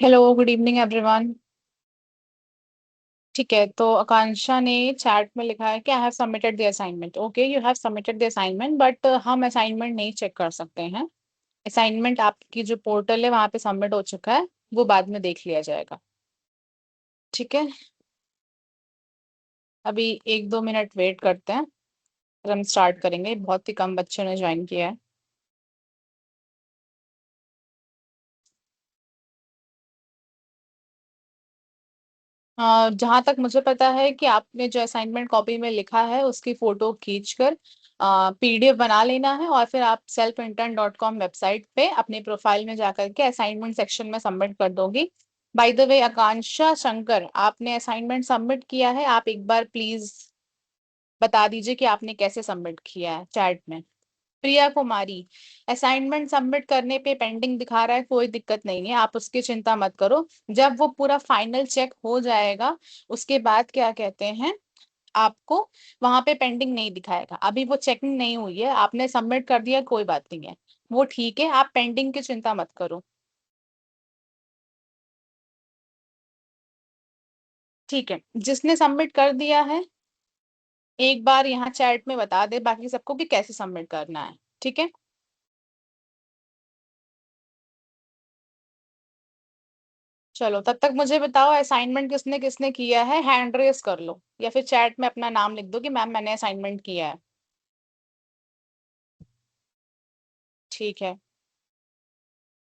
Hello, good evening everyone. ठीक है, तो आकांक्षा ने चैट में लिखा है कि I have submitted the assignment. Okay, you have submitted the assignment, but हम असाइनमेंट नहीं चेक कर सकते हैं। असाइनमेंट आपकी जो पोर्टल है वहां पे सबमिट हो चुका है, वो बाद में देख लिया जाएगा। ठीक है, अभी 1-2 मिनट वेट करते हैं, फिर हम स्टार्ट करेंगे। बहुत ही कम बच्चों ने ज्वाइन किया है। जहां तक मुझे पता है कि आपने जो असाइनमेंट कॉपी में लिखा है उसकी फोटो खींचकर पीडीएफ बना लेना है, और फिर आप selfintern.com वेबसाइट पे अपने प्रोफाइल में जाकर के असाइनमेंट सेक्शन में सबमिट कर दोगी। बाय द वे, आकांक्षा शंकर, आपने असाइनमेंट सबमिट किया है? आप एक बार प्लीज बता दीजिए कि आपने कैसे सबमिट किया है चैट में। प्रिया कुमारी, असाइनमेंट सबमिट करने पे पेंडिंग दिखा रहा है, कोई दिक्कत नहीं है, आप उसकी चिंता मत करो। जब वो पूरा फाइनल चेक हो जाएगा उसके बाद क्या कहते हैं, आपको वहां पे पेंडिंग नहीं दिखाएगा। अभी वो चेकिंग नहीं हुई है, आपने सबमिट कर दिया, कोई बात नहीं है, वो ठीक है, आप पेंडिंग की चिंता मत करो। ठीक है, जिसने सबमिट कर दिया है एक बार यहाँ चैट में बता दे बाकी सबको कि कैसे सबमिट करना है। ठीक है, चलो तब तक मुझे बताओ असाइनमेंट किसने किसने किया है, हैंड रेस कर लो या फिर चैट में अपना नाम लिख दो कि मैम मैंने असाइनमेंट किया है। ठीक है,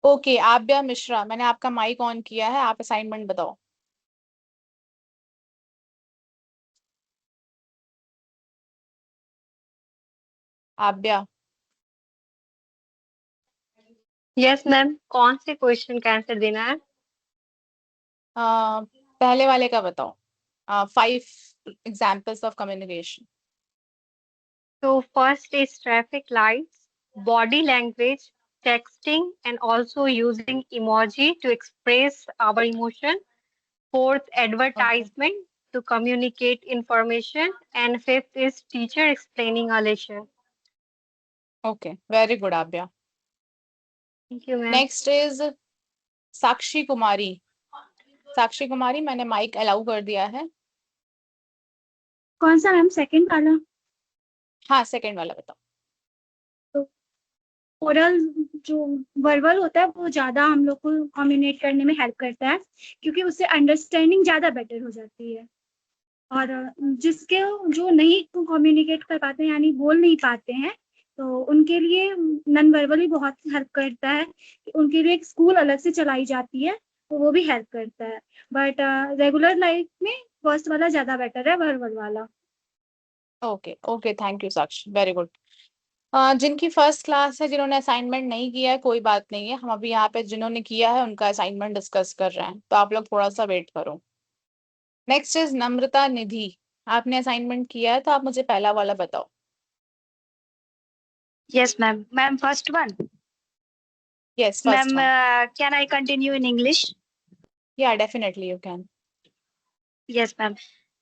ओके, आभ्या मिश्रा, मैंने आपका माइक ऑन किया है, आप असाइनमेंट बताओ। आभ्या, यस मैम, कौन से क्वेश्चन का आंसर देना है? पहले वाले का बताओ। 5 एग्जाम्पल्स ऑफ कम्युनिकेशन। तो first is traffic lights, body language, texting and also using emoji to express our emotion. Fourth, okay, advertisement to communicate information. And fifth is teacher explaining a lesson. Okay, very good Abhya. Thank you, ma'am. Next is Sakshi Kumari. Sakshi Kumari, मैंने mike allow कर दिया है। कौन सा ma'am, second वाला? हाँ, second वाला बताओ। तो ओरल जो वर्बल होता है वो ज्यादा हम लोग को कम्युनिकेट करने में हेल्प करता है, क्योंकि उससे अंडरस्टैंडिंग ज्यादा बेटर हो जाती है। और जिसके जो नहीं कम्युनिकेट कर पाते हैं यानी बोल नहीं पाते हैं, तो उनके लिए नॉन वर्बल ही बहुत हेल्प करता है। उनके लिए एक स्कूल अलग से चलाई जाती है, तो वो भी हेल्प करता है। बट रेगुलर लाइफ में फर्स्ट वाला ज्यादा बेटर है, वर्बल वाला। Okay okay, thank you Sakshi, very good. जिनकी फर्स्ट क्लास है, जिन्होंने असाइनमेंट नहीं किया है, कोई बात नहीं है, हम अभी यहाँ पे जिन्होंने किया है उनका असाइनमेंट डिस्कस कर रहे हैं, तो आप लोग थोड़ा सा वेट करो। नेक्स्ट इज नम्रता निधि, आपने असाइनमेंट किया है तो आप मुझे पहला वाला बताओ। Yes, ma'am. Ma'am, first one. Yes, first Ma'am, one. can I continue in English? या definitely you can. Yes, ma'am.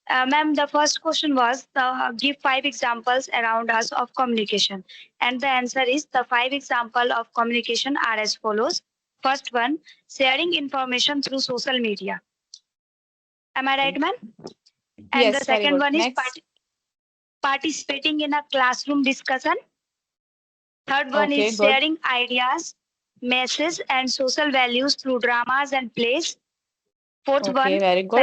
Ma'am, the first question was give 5 examples around us of communication. And the answer is the 5 examples of communication are as follows. First one, sharing information through social media. Am I right, ma'am? And the yes, very second good, one is next. participating in a classroom discussion. Third one okay, is good. sharing ideas, messages, and social values through dramas and plays. Fourth okay, one, very good.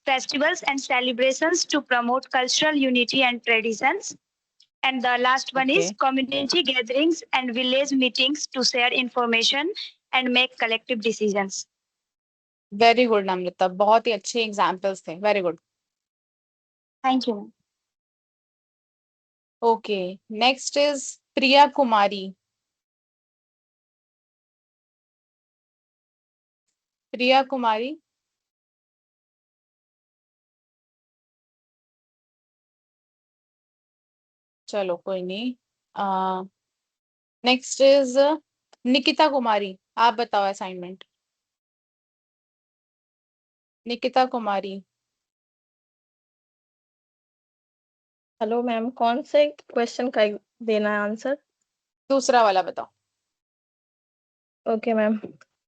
festivals and celebrations to promote cultural unity and traditions. And the last one okay, is community gatherings and village meetings to share information and make collective decisions. Very good Namrata, बहुत ही अच्छे examples थे, very good. Thank you. Okay, next is Priya Kumari. Priya Kumari, चलो कोई नहीं। Next is Nikita Kumari, आप बताओ assignment. Nikita Kumari, hello ma'am, कौन से क्वेश्चन का देना है आंसर? दूसरा वाला बताओ। Okay ma'am.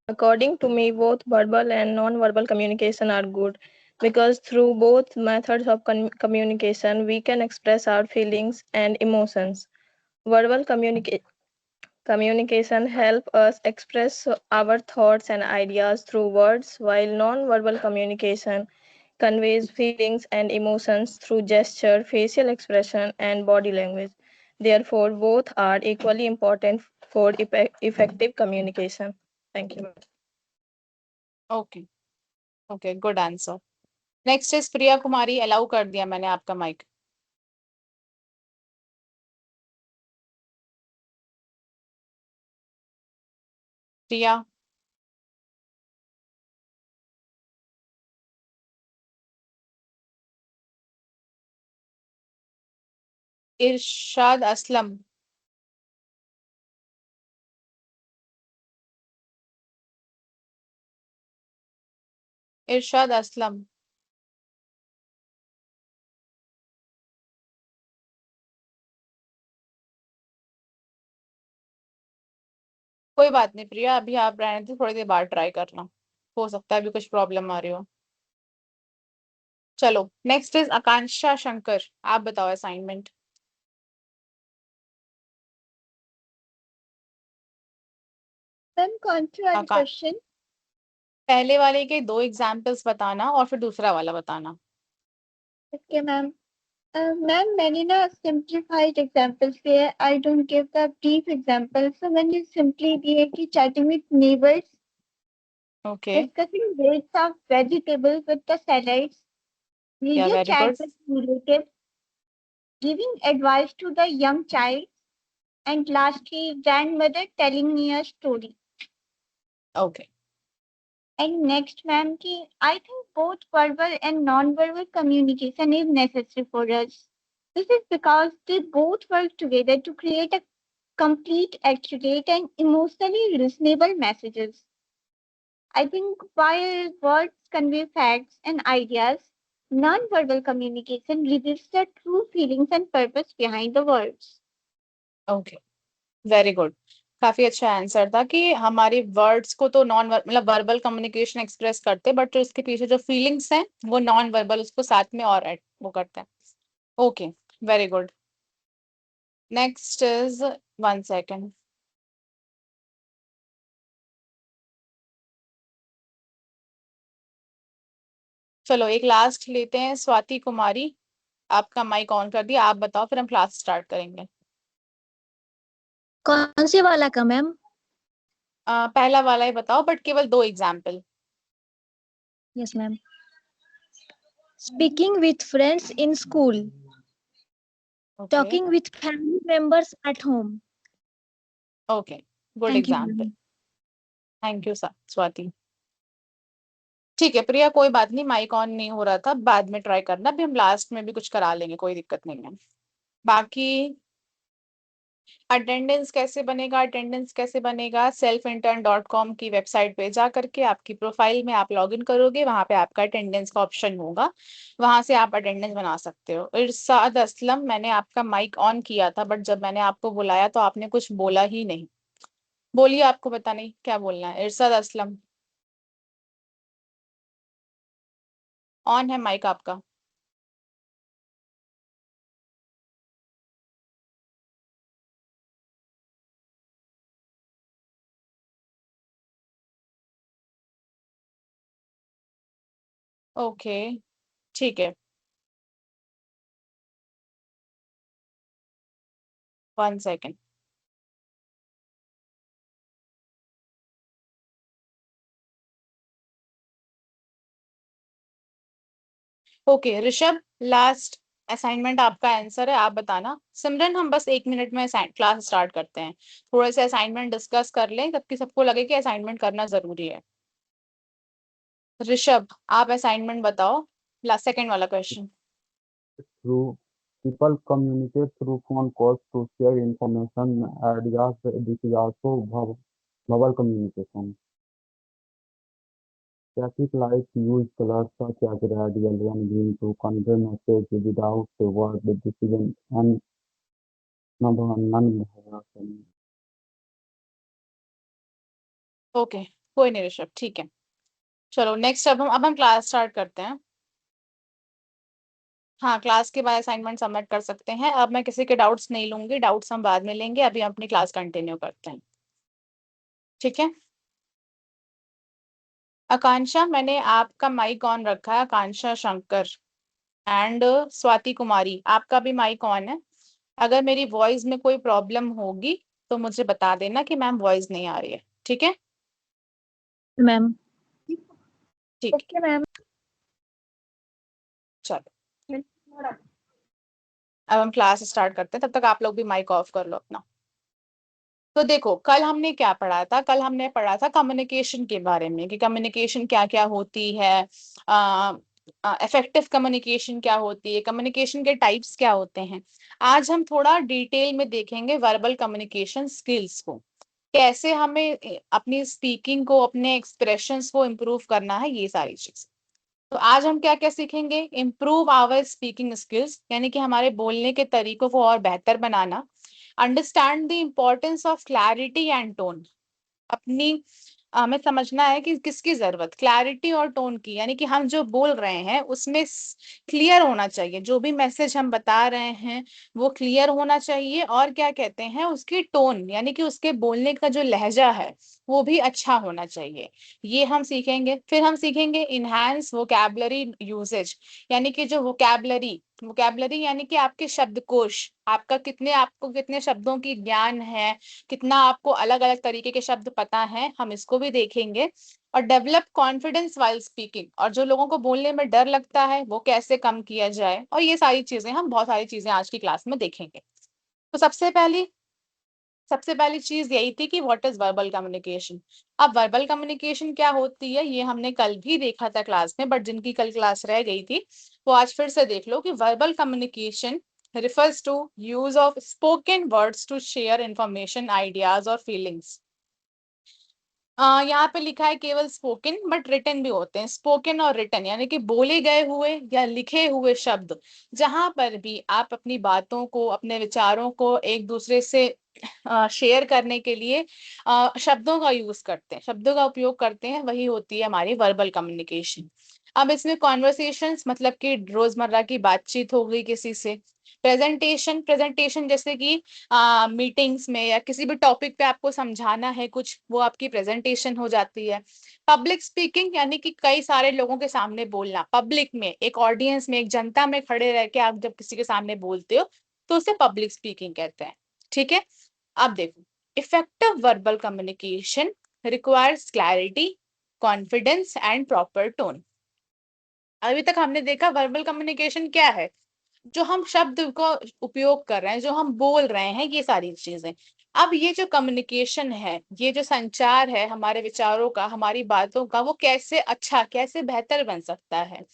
According to me, both verbal and non-verbal communication are good because through both methods of communication, we can express our feelings and emotions. Verbal communication help us express our thoughts and ideas through words, while non-verbal communication conveys feelings and emotions through gesture, facial expression, and body language. Therefore, both are equally important for effective communication. Thank you. Okay okay, good answer. Next is Priya Kumari, allow कर दिया मैंने आपका mic. प्रिया। इरशाद असलम। इरशाद असलम। कोई बात नहीं प्रिया, अभी आप रहने दो, थोड़ी देर बाद ट्राई करना, हो सकता है अभी कुछ प्रॉब्लम आ रही हो। चलो नेक्स्ट इज आकांक्षा शंकर, आप बताओ असाइनमेंट। मैम कौन सी वाली आका- क्वेश्चन? पहले वाले के 2 एग्जाम्पल्स बताना और फिर दूसरा वाला बताना। Okay ma'am. मैम मैंने ना सिंप्लीफाइड एग्जांपल्स दिए हैं, I don't give the brief examples, so मैंने सिंपली दिए कि chatting with neighbors, okay, discussing rates of vegetables with the salads, या video very chat good. with relatives, giving advice to the young child, and lastly grandmother telling me a story. Okay, And next ma'am ki I think both verbal and non-verbal communication is necessary for us. This is because they both work together to create a complete, accurate, and emotionally reasonable messages. I think while words convey facts and ideas, non-verbal communication reveals the true feelings and purpose behind the words. Okay, very good. काफी अच्छा answer था कि हमारी words को तो non मतलब verbal communication express करते, but उसके पीछे जो फीलिंग्स हैं वो नॉन वर्बल उसको साथ में और ऐड वो करते हैं। Okay, very good. Next is, 1 second. चलो एक लास्ट लेते हैं, स्वाति कुमारी, आपका माइक ऑन कर दिया, आप बताओ फिर हम क्लास स्टार्ट करेंगे। कौन सी वाला का मैम? पहला वाला ही बताओ, बट केवल 2 example. Yes ma'am. Speaking with friends in school, talking with family members at home. Okay, good thank you example. Ma'am. Thank you Swati. ठीक है प्रिया, कोई बात नहीं, माइक ऑन नहीं हो रहा था, बाद में ट्राई करना, अभी हम लास्ट में भी कुछ करा लेंगे, कोई दिक्कत नहीं है। बाकी अटेंडेंस कैसे बनेगा, अटेंडेंस कैसे बनेगा, selfintern.com की वेबसाइट पे जा करके आपकी प्रोफाइल में आप लॉगिन करोगे, वहां पे आपका अटेंडेंस का ऑप्शन होगा, वहां से आप अटेंडेंस बना सकते हो। इरशाद असलम, मैंने आपका माइक ऑन किया था, बट जब मैंने आपको बुलाया तो आपने कुछ बोला ही नहीं। बोलिए, आपको पता नहीं क्या बोलना है। इरशाद असलम, ऑन है माइक आपका। ओके, ठीक है, 1 second. Okay Rishabh, last assignment आपका आंसर है, आप बताना। सिमरन, हम बस 1 मिनट में क्लास स्टार्ट करते हैं, थोड़े से असाइनमेंट डिस्कस कर लें तब कि सबको लगे कि असाइनमेंट करना जरूरी है। ऋषभ, आप असाइनमेंट बताओ, लास्ट सेकंड वाला question. Through people communicate through phone calls to share information, ideas. This is also verbal communication. Traffic lights use colors such as red, yellow, and green to convey message without a word. This is an non-verbal. Okay, कोई नहीं ऋषभ, ठीक है। चलो next, अब हम class start करते हैं। हाँ, क्लास के बाद असाइनमेंट सबमिट कर सकते हैं। अब मैं किसी के डाउट्स नहीं लूंगी, डाउट्स हम बाद में लेंगे, अभी हम अपनी क्लास कंटिन्यू करते हैं, ठीक है। आकांक्षा, मैंने आपका माइक ऑन रखा है, आकांक्षा शंकर एंड स्वाति कुमारी, आपका भी माइक ऑन है। अगर मेरी वॉइस में कोई प्रॉब्लम होगी तो मुझे बता देना कि मैम वॉइस नहीं आ रही है, ठीक है मैम। ठीक। Okay ma'am. चलो अब हम क्लास स्टार्ट करते हैं, तब तक आप लोग भी माइक ऑफ कर लो अपना। तो देखो, कल हमने क्या पढ़ा था? कल हमने पढ़ा था कम्युनिकेशन के बारे में, कि कम्युनिकेशन क्या क्या होती है, इफेक्टिव कम्युनिकेशन क्या होती है, कम्युनिकेशन के टाइप्स क्या होते हैं। आज हम थोड़ा डिटेल में देखेंगे वर्बल कम्युनिकेशन स्किल्स को, कैसे हमें अपनी स्पीकिंग को, अपने एक्सप्रेशंस को इम्प्रूव करना है, ये सारी चीज। तो आज हम क्या क्या सीखेंगे? इम्प्रूव आवर स्पीकिंग स्किल्स, यानी कि हमारे बोलने के तरीकों को और बेहतर बनाना। Understand the importance of clarity and tone, अपनी हमें समझना है कि किसकी जरूरत, क्लैरिटी और टोन की, यानी कि हम जो बोल रहे हैं उसमें क्लियर होना चाहिए, जो भी मैसेज हम बता रहे हैं वो क्लियर होना चाहिए। और क्या कहते हैं, उसकी टोन, यानी कि उसके बोलने का जो लहजा है वो भी अच्छा होना चाहिए, ये हम सीखेंगे। फिर हम सीखेंगे इनहैंस वोकैबुलरी यूजेज, यानी कि जो वोकैबुलरी यानी कि आपके शब्दकोश, आपको कितने शब्दों की ज्ञान है, कितना आपको अलग अलग तरीके के शब्द पता हैं, हम इसको भी देखेंगे। और डेवलप कॉन्फिडेंस वाइल स्पीकिंग, और जो लोगों को बोलने में डर लगता है वो कैसे कम किया जाए, और ये सारी चीजें, हम बहुत सारी चीजें आज की क्लास में देखेंगे। तो सबसे पहली चीज यही थी कि व्हाट इज वर्बल कम्युनिकेशन। अब वर्बल कम्युनिकेशन क्या होती है ये हमने कल भी देखा था क्लास में, बट जिनकी कल क्लास रह गई थी वो आज फिर से देख लो कि verbal communication refers to use of spoken words to share information, ideas और feelings। यहाँ पे लिखा है केवल स्पोकन, बट रिटन भी होते हैं। स्पोकन और रिटन यानी कि बोले गए हुए या लिखे हुए शब्द, जहां पर भी आप अपनी बातों को, अपने विचारों को एक दूसरे से शेयर करने के लिए शब्दों का यूज करते हैं, शब्दों का उपयोग करते हैं, वही होती है हमारी वर्बल कम्युनिकेशन। अब इसमें कॉन्वर्सेशंस मतलब कि रोजमर्रा की बातचीत हो गई किसी से। प्रेजेंटेशन जैसे कि मीटिंग्स में या किसी भी टॉपिक पे आपको समझाना है कुछ, वो आपकी प्रेजेंटेशन हो जाती है। पब्लिक स्पीकिंग यानी कि कई सारे लोगों के सामने बोलना, पब्लिक में, एक ऑडियंस में, एक जनता में खड़े रह के आप जब किसी के सामने बोलते हो तो उसे पब्लिक स्पीकिंग कहते हैं, ठीक है। अब देखो, effective verbal communication requires clarity, confidence and proper tone. अभी तक हमने देखा वर्बल कम्युनिकेशन क्या है, जो हम शब्द को उपयोग कर रहे हैं, जो हम बोल रहे हैं, ये सारी चीजें। अब ये जो कम्युनिकेशन है, ये जो संचार है हमारे विचारों का, हमारी बातों का, वो कैसे अच्छा, कैसे बेहतर बन सकता है,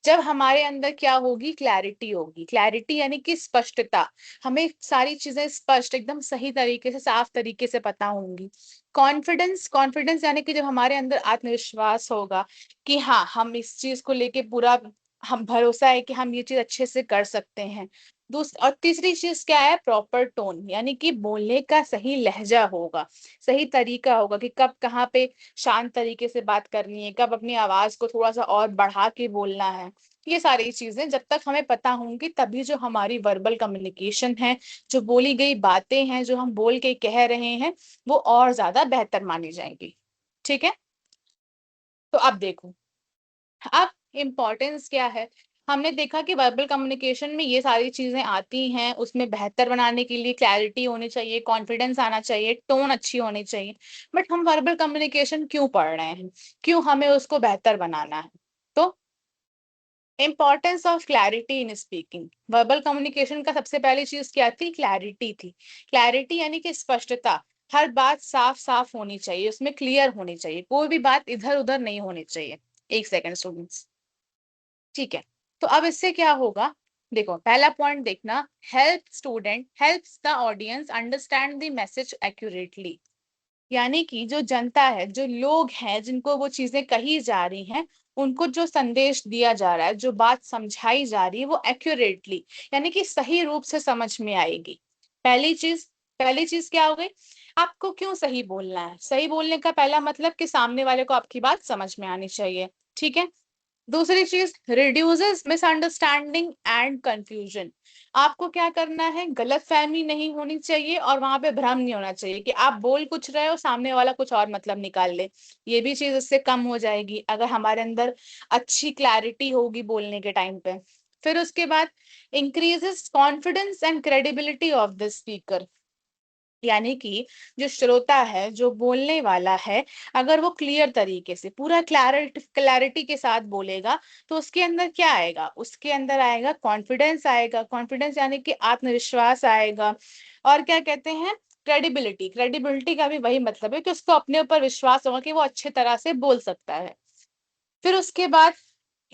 जब हमारे अंदर क्या होगी, क्लैरिटी होगी। क्लैरिटी यानी कि स्पष्टता, हमें सारी चीजें स्पष्ट, एकदम सही तरीके से, साफ तरीके से पता होंगी। कॉन्फिडेंस यानी कि जब हमारे अंदर आत्मविश्वास होगा कि हाँ, हम इस चीज को लेके पूरा, हम भरोसा है कि हम ये चीज अच्छे से कर सकते हैं। और तीसरी चीज क्या है, प्रॉपर टोन, यानी कि बोलने का सही लहजा होगा, सही तरीका होगा कि कब कहाँ पे शांत तरीके से बात करनी है, कब अपनी आवाज को थोड़ा सा और बढ़ा के बोलना है। ये सारी चीजें जब तक हमें पता होंगी, तभी जो हमारी वर्बल कम्युनिकेशन है, जो बोली गई बातें हैं, जो हम बोल के कह रहे हैं, वो और ज्यादा बेहतर मानी जाएंगी, ठीक है। तो अब देखो, अब इम्पोर्टेंस क्या है। हमने देखा कि वर्बल कम्युनिकेशन में ये सारी चीजें आती हैं, उसमें बेहतर बनाने के लिए क्लैरिटी होनी चाहिए, कॉन्फिडेंस आना चाहिए, टोन अच्छी होनी चाहिए। बट हम वर्बल कम्युनिकेशन क्यों पढ़ रहे हैं, क्यों हमें उसको बेहतर बनाना है? तो importance of clarity in speaking, verbal communication का सबसे पहली चीज क्या थी, क्लैरिटी थी। क्लैरिटी यानी कि स्पष्टता, हर बात साफ साफ होनी चाहिए, उसमें क्लियर होनी चाहिए, कोई भी बात इधर उधर नहीं होनी चाहिए। एक सेकेंड स्टूडेंट्स, ठीक है। तो अब इससे क्या होगा, देखो पहला पॉइंट देखना, helps the audience understand the message accurately, यानी कि जो जनता है, जो लोग हैं, जिनको वो चीजें कही जा रही हैं, उनको जो संदेश दिया जा रहा है, जो बात समझाई जा रही है, वो एक्यूरेटली, यानी कि सही रूप से समझ में आएगी। पहली चीज क्या हो गई, आपको क्यों सही बोलना है? सही बोलने का पहला मतलब कि सामने वाले को आपकी बात समझ में आनी चाहिए, ठीक है? दूसरी चीज, रिड्यूसेस मिसअंडरस्टैंडिंग एंड कंफ्यूजन। आपको क्या करना है, गलतफहमी नहीं होनी चाहिए और वहां पे भ्रम नहीं होना चाहिए कि आप बोल कुछ रहे हो, सामने वाला कुछ और मतलब निकाल ले। ये भी चीज इससे कम हो जाएगी अगर हमारे अंदर अच्छी क्लैरिटी होगी बोलने के टाइम पे। फिर उसके बाद, increases confidence and credibility of the speaker. यानी कि जो श्रोता है, जो बोलने वाला है, अगर वो क्लियर तरीके से पूरा क्लैरिटी के साथ बोलेगा तो उसके अंदर क्या आएगा, उसके अंदर आएगा कॉन्फिडेंस आएगा। कॉन्फिडेंस यानी कि आत्मविश्वास आएगा। और क्या कहते हैं, क्रेडिबिलिटी। क्रेडिबिलिटी का भी वही मतलब है कि उसको अपने ऊपर विश्वास होगा कि वो अच्छे तरह से बोल सकता है। फिर उसके बाद,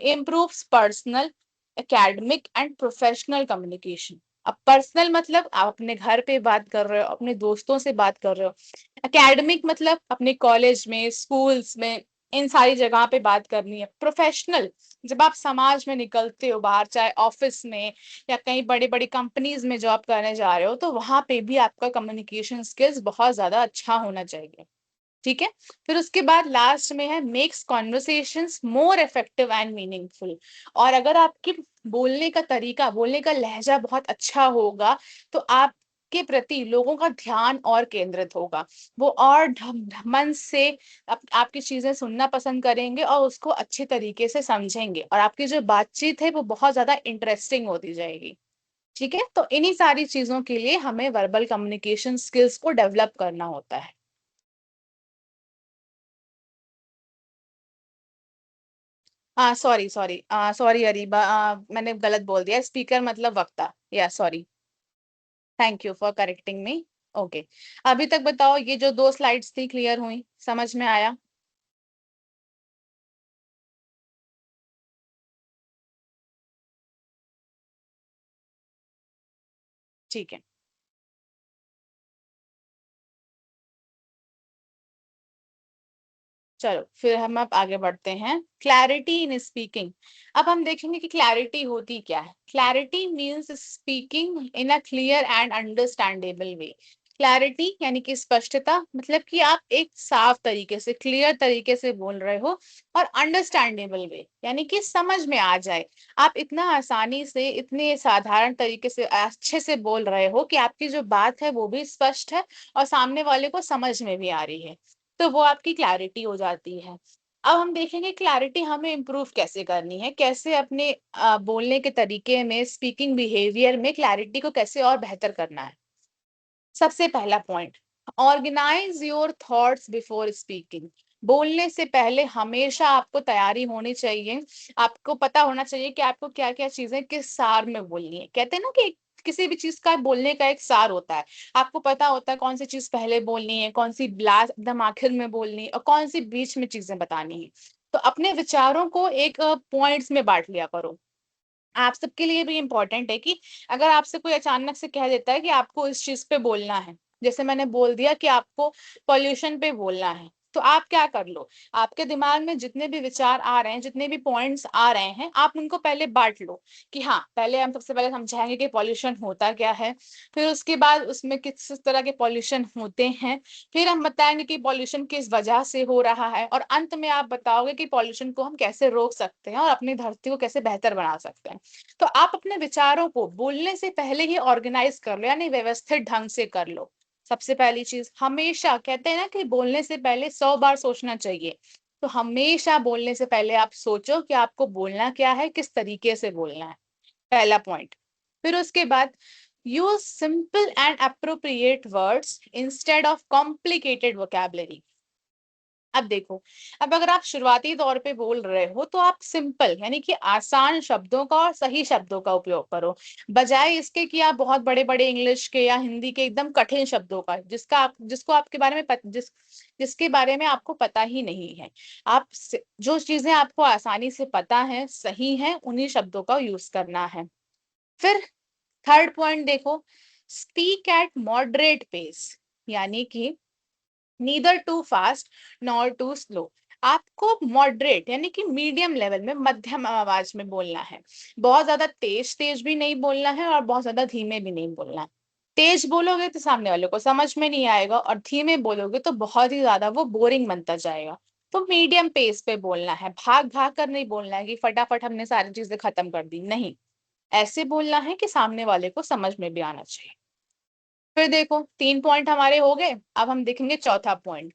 improves personal, academic and professional communication. अब पर्सनल मतलब आप अपने घर पे बात कर रहे हो, अपने दोस्तों से बात कर रहे हो। एकेडमिक मतलब अपने कॉलेज में, स्कूल्स में, इन सारी जगह पे बात करनी है। प्रोफेशनल, जब आप समाज में निकलते हो बाहर, चाहे ऑफिस में या कहीं बड़ी बड़ी कंपनीज में जॉब करने जा रहे हो, तो वहां पे भी आपका कम्युनिकेशन स्किल्स बहुत ज्यादा अच्छा होना चाहिए, ठीक है? फिर उसके बाद लास्ट में है, makes conversations more effective and meaningful. और अगर आपके बोलने का तरीका, बोलने का लहजा बहुत अच्छा होगा तो आपके प्रति लोगों का ध्यान और केंद्रित होगा। वो और मन से आपकी चीजें सुनना पसंद करेंगे और उसको अच्छे तरीके से समझेंगे और आपकी जो बातचीत है वो बहुत ज्यादा इंटरेस्टिंग होती जाएगी, ठीक है? तो इन्हीं सारी चीजों के लिए हमें वर्बल कम्युनिकेशन स्किल्स को डेवलप करना होता है। सॉरी सॉरी सॉरी अरीबा, मैंने गलत बोल दिया, स्पीकर मतलब वक्ता। या sorry, thank you for correcting me. Okay, अभी तक बताओ ये जो 2 स्लाइड्स थी क्लियर हुई, समझ में आया? ठीक है, चलो फिर हम अब आगे बढ़ते हैं। Clarity in speaking. अब हम देखेंगे कि क्लैरिटी होती क्या है। Clarity means speaking in a clear and understandable way. Clarity यानी कि स्पष्टता, मतलब कि आप एक साफ तरीके से, क्लियर तरीके से बोल रहे हो। और अंडरस्टैंडेबल वे यानी कि समझ में आ जाए। आप इतना आसानी से, इतने साधारण तरीके से, अच्छे से बोल रहे हो कि आपकी जो बात है वो भी स्पष्ट है और सामने वाले को समझ में भी आ रही है, तो वो आपकी क्लैरिटी हो जाती है। अब हम देखेंगे क्लैरिटी हमें इम्प्रूव कैसे करनी है, कैसे अपने बोलने के तरीके में, स्पीकिंग बिहेवियर में क्लैरिटी को कैसे और बेहतर करना है। सबसे पहला point, organise your thoughts before speaking. बोलने से पहले हमेशा आपको तैयारी होनी चाहिए। आपको पता होना चाहिए कि आपको क्या क्या चीजें किस सार में बोलनी है। कहते हैं ना कि किसी भी चीज का बोलने का एक सार होता है। आपको पता होता है कौन सी चीज पहले बोलनी है, कौन सी लास्ट एकदम आखिर में बोलनी है और कौन सी बीच में चीजें बतानी है। तो अपने विचारों को एक पॉइंट्स में बांट लिया करो। आप सबके लिए भी इम्पोर्टेंट है कि अगर आपसे कोई अचानक से कह देता है कि आपको इस चीज पे बोलना है, जैसे मैंने बोल दिया कि आपको पॉल्यूशन पे बोलना है, तो आप क्या कर लो, आपके दिमाग में जितने भी विचार आ रहे हैं, जितने भी पॉइंट्स आ रहे हैं, आप उनको पहले बांट लो कि हाँ, पहले हम सबसे पहले समझाएंगे कि पॉल्यूशन होता क्या है, फिर उसके बाद उसमें किस तरह के पॉल्यूशन होते हैं, फिर हम बताएंगे कि पॉल्यूशन किस वजह से हो रहा है, और अंत में आप बताओगे कि पॉल्यूशन को हम कैसे रोक सकते हैं और अपनी धरती को कैसे बेहतर बना सकते हैं। तो आप अपने विचारों को बोलने से पहले ही ऑर्गेनाइज कर लो, यानी व्यवस्थित ढंग से कर लो। सबसे पहली चीज, हमेशा कहते हैं ना कि बोलने से पहले 100 बार सोचना चाहिए। तो हमेशा बोलने से पहले आप सोचो कि आपको बोलना क्या है, किस तरीके से बोलना है। पहला पॉइंट। फिर उसके बाद, use simple and appropriate words instead of complicated vocabulary. अब देखो, अब अगर आप शुरुआती तौर पे बोल रहे हो तो आप सिंपल यानी कि आसान शब्दों का और सही शब्दों का उपयोग करो, बजाय इसके कि आप बहुत बड़े बड़े इंग्लिश के या हिंदी के एकदम कठिन शब्दों का, जिसको आपके बारे में जिसके बारे में आपको पता ही नहीं है। आप जो चीजें आपको आसानी से पता है, सही है, उन्हीं शब्दों का यूज करना है। फिर थर्ड पॉइंट देखो, स्पीक एट मॉडरेट पेस, यानी कि neither too fast nor too slow. आपको मॉडरेट यानी कि मीडियम लेवल में, मध्यम आवाज में बोलना है। बहुत ज्यादा तेज तेज भी नहीं बोलना है और बहुत ज्यादा धीमे भी नहीं बोलना है। तेज बोलोगे तो सामने वाले को समझ में नहीं आएगा, और धीमे बोलोगे तो बहुत ही ज्यादा वो बोरिंग बनता जाएगा। तो मीडियम पेस पे बोलना है, भाग भाग कर नहीं बोलना है कि फटाफट हमने सारी चीजें खत्म कर दी, नहीं, ऐसे बोलना है कि सामने वाले को समझ में भी आना चाहिए। फिर देखो 3 पॉइंट हमारे हो गए, अब हम देखेंगे चौथा point,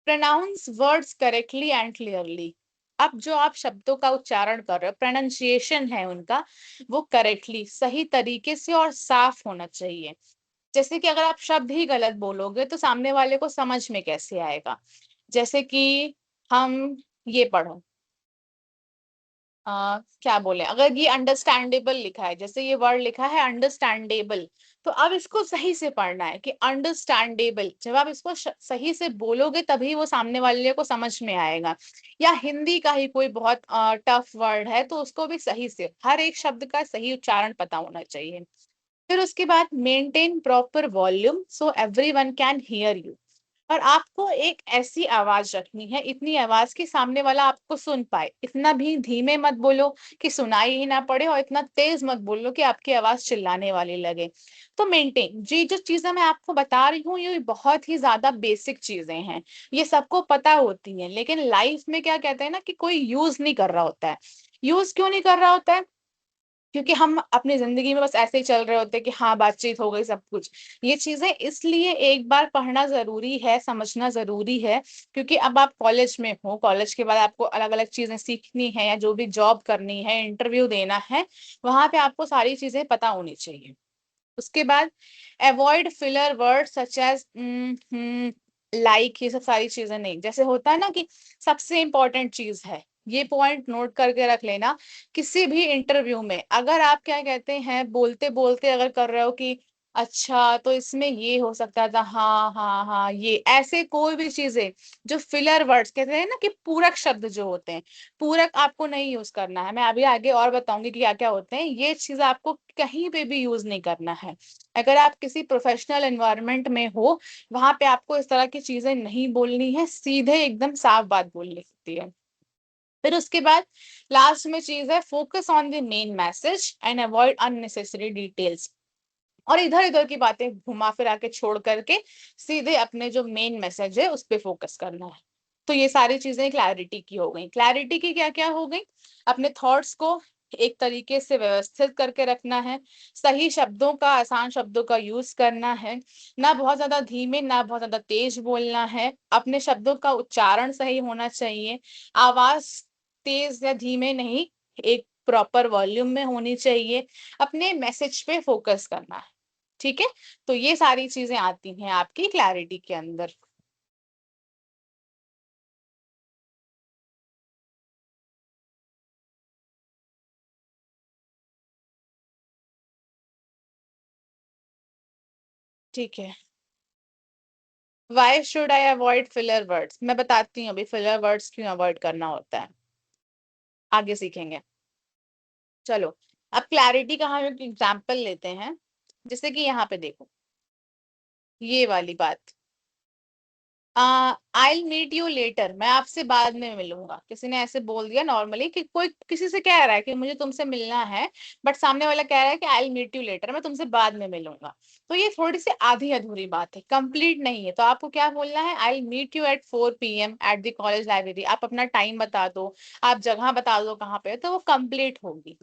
pronounce words correctly and clearly. अब जो आप शब्दों का उच्चारण कर रहे हो, प्रोनाउंसिएशन है उनका, वो करेक्टली सही तरीके से और साफ होना चाहिए। जैसे कि अगर आप शब्द ही गलत बोलोगे तो सामने वाले को समझ में कैसे आएगा। जैसे कि हम ये पढ़ो, क्या बोले, अगर ये अंडरस्टैंडेबल लिखा है, जैसे ये वर्ड लिखा है अंडरस्टैंडेबल, तो अब इसको सही से पढ़ना है कि अंडरस्टैंडेबल। जब आप इसको सही से बोलोगे तभी वो सामने वाले को समझ में आएगा। या हिंदी का ही कोई बहुत टफ वर्ड है तो उसको भी सही से, हर एक शब्द का सही उच्चारण पता होना चाहिए। फिर उसके बाद maintain proper volume so everyone can hear you. और आपको एक ऐसी आवाज रखनी है, इतनी आवाज कि सामने वाला आपको सुन पाए। इतना भी धीमे मत बोलो कि सुनाई ही ना पड़े, और इतना तेज मत बोलो कि आपकी आवाज चिल्लाने वाली लगे। तो मेंटेन, ये जो चीजें मैं आपको बता रही हूँ ये बहुत ही ज्यादा बेसिक चीजें हैं, ये सबको पता होती हैं, लेकिन लाइफ में क्या कहते हैं ना कि कोई यूज नहीं कर रहा होता है। यूज क्यों नहीं कर रहा होता है? क्योंकि हम अपनी जिंदगी में बस ऐसे ही चल रहे होते हैं कि हाँ बातचीत हो गई सब कुछ। ये चीजें इसलिए एक बार पढ़ना जरूरी है, समझना जरूरी है, क्योंकि अब आप कॉलेज में हो, कॉलेज के बाद आपको अलग अलग चीजें सीखनी है, या जो भी जॉब करनी है, इंटरव्यू देना है, वहां पे आपको सारी चीजें पता होनी चाहिए। उसके बाद avoid filler word such as like, ये सब सारी चीजें नहीं। जैसे होता है ना कि सबसे इंपॉर्टेंट चीज है, ये पॉइंट नोट करके रख लेना, किसी भी इंटरव्यू में अगर आप क्या कहते हैं बोलते बोलते अगर कर रहे हो कि अच्छा तो इसमें ये हो सकता था, हाँ हाँ हाँ, ये ऐसे कोई भी चीजें जो फिलर वर्ड्स कहते हैं ना कि पूरक शब्द जो होते हैं, पूरक आपको नहीं यूज करना है। मैं अभी आगे और बताऊंगी कि क्या क्या होते हैं, ये चीज आपको कहीं पे भी यूज नहीं करना है। अगर आप किसी प्रोफेशनल एनवायरनमेंट में हो, वहां पे आपको इस तरह की चीजें नहीं बोलनी है, सीधे एकदम साफ बात बोलनी होती है। फिर उसके बाद लास्ट में चीज है focus on the main message and avoid unnecessary details. और इधर उधर की बातें घुमा फिरा के छोड़ करके सीधे अपने जो मेन मैसेज है उस पर फोकस करना है। तो ये सारी चीजें क्लैरिटी की हो गई। क्लैरिटी की क्या क्या हो गई? अपने थॉट्स को एक तरीके से व्यवस्थित करके रखना है, सही शब्दों का, आसान शब्दों का यूज करना है, ना बहुत ज्यादा धीमे ना बहुत ज्यादा तेज बोलना है, अपने शब्दों का उच्चारण सही होना चाहिए, आवाज तेज या धीमे नहीं, एक प्रॉपर वॉल्यूम में होनी चाहिए, अपने मैसेज पे फोकस करना है। ठीक है, तो ये सारी चीजें आती हैं आपकी क्लैरिटी के अंदर। ठीक है, why should I avoid filler words, मैं बताती हूँ अभी फिलर वर्ड्स क्यों अवॉइड करना होता है, आगे सीखेंगे। चलो, अब क्लैरिटी का हम एक एग्जाम्पल लेते हैं। जैसे कि यहाँ पे देखो ये वाली बात, आई मीट यू लेटर, मैं आपसे बाद में मिलूंगा। किसी ने ऐसे बोल दिया नॉर्मली कि कोई किसी से कह रहा है कि मुझे तुमसे मिलना है, बट सामने वाला कह रहा है कि आई मीट यू लेटर, मैं तुमसे बाद में मिलूंगा। तो ये थोड़ी सी आधी अधूरी बात है, कंप्लीट नहीं है। तो आपको क्या बोलना है, I meet you at 4 PM at the college library. आप अपना टाइम बता दो, आप जगह बता दो कहाँ पे, तो वो कंप्लीट होगी।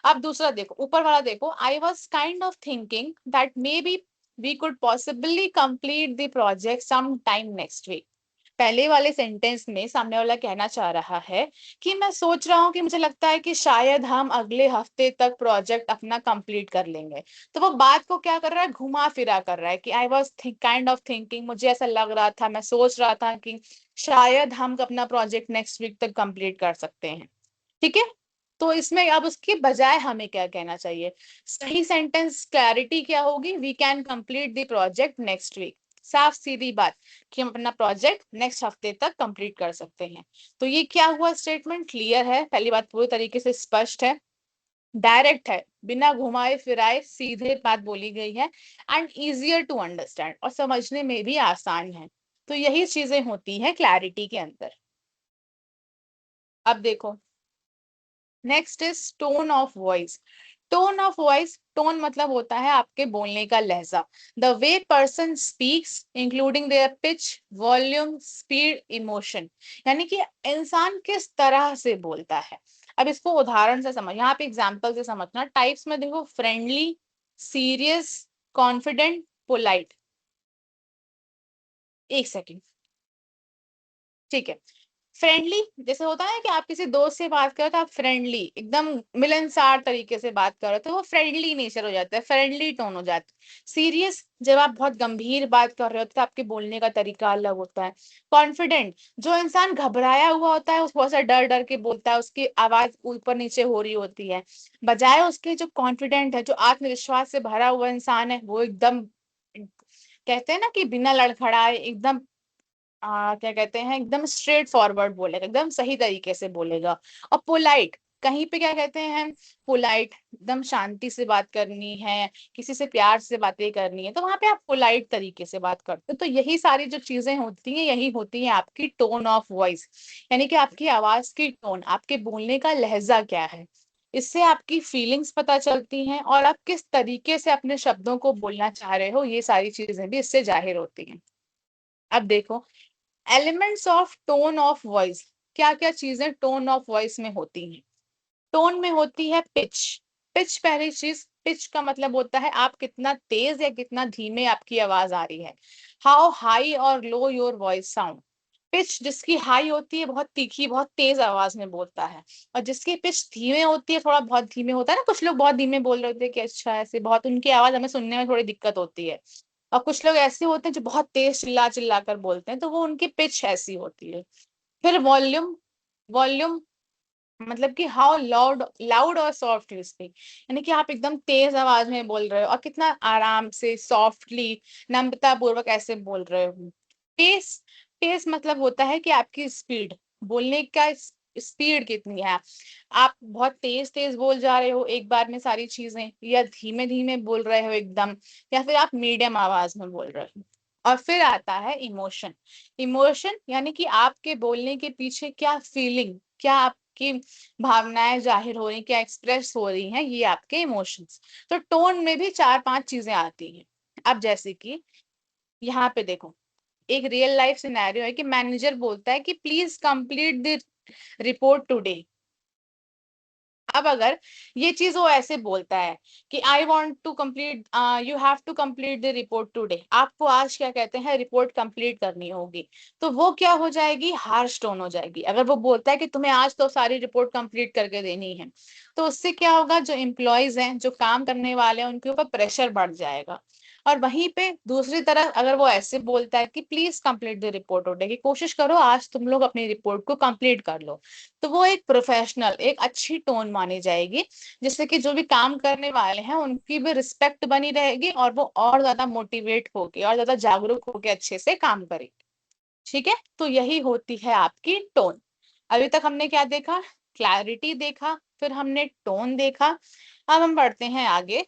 अब दूसरा देखो, ऊपर वाला देखो, I was kind of thinking that may be we could possibly complete the project sometime next week। पहले वाले सेंटेंस में सामने वाला कहना चाह रहा है कि मैं सोच रहा हूँ कि मुझे लगता है कि शायद हम अगले हफ्ते तक प्रोजेक्ट अपना कंप्लीट कर लेंगे। तो वो बात को क्या कर रहा है, घुमा फिरा कर रहा है कि I was kind of thinking, मुझे ऐसा लग रहा था, मैं सोच रहा था कि शायद हम अपना प्रोजेक्ट नेक्स्ट वीक तक कंप्लीट कर सकते हैं। ठीक है, तो इसमें अब उसके बजाय हमें क्या कहना चाहिए, सही सेंटेंस क्लैरिटी क्या होगी, we can complete the project next week. साफ सीधी बात कि हम अपना प्रोजेक्ट नेक्स्ट हफ्ते तक कंप्लीट कर सकते हैं। तो ये क्या हुआ, स्टेटमेंट क्लियर है, पहली बात पूरी तरीके से स्पष्ट है, डायरेक्ट है, बिना घुमाए फिराए सीधे बात बोली गई है, एंड इजियर टू अंडरस्टैंड, और समझने में भी आसान है। तो यही चीजें होती हैं क्लैरिटी के अंदर। अब देखो next is tone of voice. Tone of voice, tone मतलब होता है आपके बोलने का लहजा, the way person speaks including there pitch, volume, speed, emotion, यानी कि इंसान किस तरह से बोलता है। अब इसको उदाहरण से समझ, यहाँ पे एग्जाम्पल से समझना। टाइप्स में देखो, फ्रेंडली, सीरियस, कॉन्फिडेंट, पोलाइट। एक सेकेंड, ठीक है। फ्रेंडली जैसे होता है कि आप किसी दोस्त से बात करो तो आप फ्रेंडली, एकदम मिलनसार तरीके से बात करो तो वो फ्रेंडली नेचर हो जाता है, फ्रेंडली टोन हो जाता है। सीरियस, जब आप बहुत गंभीर बात कर रहे हो तो आपके बोलने का तरीका अलग होता है। कॉन्फिडेंट, जो इंसान घबराया हुआ होता है, थोड़ा सा डर डर के बोलता है, उसकी आवाज ऊपर नीचे हो रही होती है, बजाय उसके जो कॉन्फिडेंट है, जो आत्मविश्वास से भरा हुआ इंसान है, वो एकदम, कहते हैं ना कि बिना लड़खड़ाए एकदम क्या कहते हैं, एकदम स्ट्रेट फॉरवर्ड बोलेगा, एकदम सही तरीके से बोलेगा। और पोलाइट, कहीं पे क्या कहते हैं, पोलाइट, एकदम शांति से बात करनी है, किसी से प्यार से बातें करनी है, तो वहां पे आप पोलाइट तरीके से बात करते हो। तो यही सारी जो चीजें होती हैं, यही होती है आपकी टोन ऑफ वॉइस, यानी कि आपकी आवाज की टोन, आपके बोलने का लहजा क्या है। इससे आपकी फीलिंग्स पता चलती हैं और आप किस तरीके से अपने शब्दों को बोलना चाह रहे हो, ये सारी चीजें भी इससे जाहिर होती हैं। अब देखो, elements of tone of voice, क्या क्या चीजें टोन ऑफ वॉइस में होती हैं। टोन में होती है पिच। पिच पहली चीज, पिच का मतलब होता है आप कितना तेज या कितना धीमे आपकी आवाज आ रही है। हाउ हाई और लो योर वॉइस साउंड। पिच जिसकी हाई होती है, बहुत तीखी, बहुत तेज आवाज में बोलता है, और जिसकी पिच धीमे होती है, थोड़ा बहुत धीमे होता है ना, कुछ लोग बहुत धीमे बोल रहे होते हैं कि अच्छा ऐसे, बहुत उनकी आवाज हमें सुनने में थोड़ी दिक्कत होती है। और कुछ लोग ऐसे होते हैं जो बहुत तेज चिल्ला चिल्ला कर बोलते हैं, तो वो उनकी पिच ऐसी होती है। फिर वॉल्यूम, वॉल्यूम मतलब कि हाउ लाउड लाउड और सॉफ्ट यू स्पीक, यानी कि आप एकदम तेज आवाज में बोल रहे हो और कितना आराम से सॉफ्टली, नम्रता पूर्वक ऐसे बोल रहे हो। पेस, पेस मतलब होता है कि आपकी स्पीड, बोलने का स्पीड कितनी है। आप बहुत तेज तेज बोल जा रहे हो एक बार में सारी चीजें, या धीमे धीमे बोल रहे हो एकदम, या फिर आप मीडियम आवाज में बोल रहे हो। और फिर आता है इमोशन। इमोशन यानी कि आपके बोलने के पीछे क्या फीलिंग, क्या आपकी भावनाएं जाहिर हो रही, क्या एक्सप्रेस हो रही हैं, ये आपके इमोशंस। तो टोन में भी 4-5 चीजें आती हैं। अब जैसे कि यहाँ पे देखो, एक रियल लाइफ सिनेरियो है कि मैनेजर बोलता है कि please complete the report today. अब अगर ये चीज वो ऐसे बोलता है कि I want to complete, you have to complete the report today, आपको आज क्या कहते हैं रिपोर्ट कंप्लीट करनी होगी, तो वो क्या हो जाएगी, हार्श टोन हो जाएगी। अगर वो बोलता है कि तुम्हें आज तो सारी रिपोर्ट कंप्लीट करके देनी है, तो उससे क्या होगा, जो एम्प्लॉयज हैं, जो काम करने वाले हैं, उनके ऊपर प्रेशर बढ़ जाएगा। और वहीं पे दूसरी तरफ अगर वो ऐसे बोलता है कि please complete the report today, की कोशिश करो आज तुम लोग अपनी रिपोर्ट को कंप्लीट कर लो, तो वो एक प्रोफेशनल, एक अच्छी टोन मानी जाएगी, जिससे कि जो भी काम करने वाले हैं उनकी भी रिस्पेक्ट बनी रहेगी और वो और ज्यादा मोटिवेट होके और ज्यादा जागरूक होके अच्छे से काम करेंगे। ठीक है, तो यही होती है आपकी टोन। अभी तक हमने क्या देखा, क्लैरिटी देखा, फिर हमने टोन देखा। अब हम बढ़ते हैं आगे,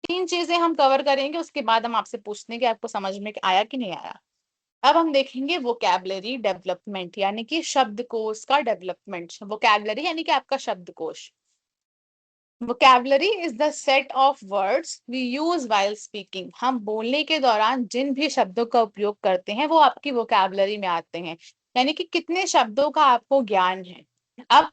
3 चीजें हम कवर करेंगे, उसके बाद हम आपसे पूछते हैं कि आपको समझ में आया कि नहीं आया। अब हम देखेंगे वोकैबुलरी डेवलपमेंट, यानी कि शब्दकोश का डेवलपमेंट। वोकैबुलरी यानी कि आपका शब्दकोश। Vocabulary is the set of words we use while speaking. हम बोलने के दौरान जिन भी शब्दों का उपयोग करते हैं वो आपकी वोकैबुलरी में आते हैं, यानी कि कितने शब्दों का आपको ज्ञान है। अब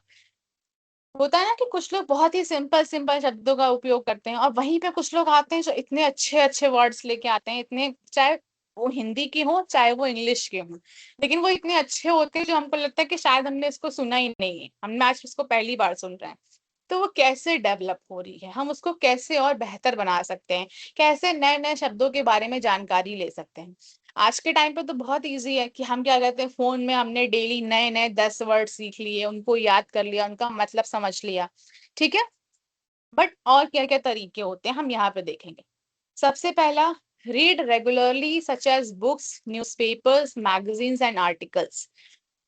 होता है ना कि कुछ लोग बहुत ही सिंपल सिंपल शब्दों का उपयोग करते हैं, और वहीं पे कुछ लोग आते हैं जो इतने अच्छे अच्छे वर्ड्स लेके आते हैं, इतने, चाहे वो हिंदी की हो चाहे वो इंग्लिश के हो, लेकिन वो इतने अच्छे होते हैं जो हमको लगता है कि शायद हमने इसको सुना ही नहीं है, हमने आज इसको पहली बार सुन रहे हैं। तो वो कैसे डेवलप हो रही है, हम उसको कैसे और बेहतर बना सकते हैं, कैसे नए नए शब्दों के बारे में जानकारी ले सकते हैं। आज के टाइम पे तो बहुत इजी है कि हम क्या कहते हैं, फोन में हमने डेली नए नए 10 वर्ड सीख लिए, उनको याद कर लिया, उनका मतलब समझ लिया। ठीक है, बट और क्या क्या तरीके होते हैं हम यहाँ पे देखेंगे। सबसे पहला, read regularly such as books, newspapers, magazines and articles.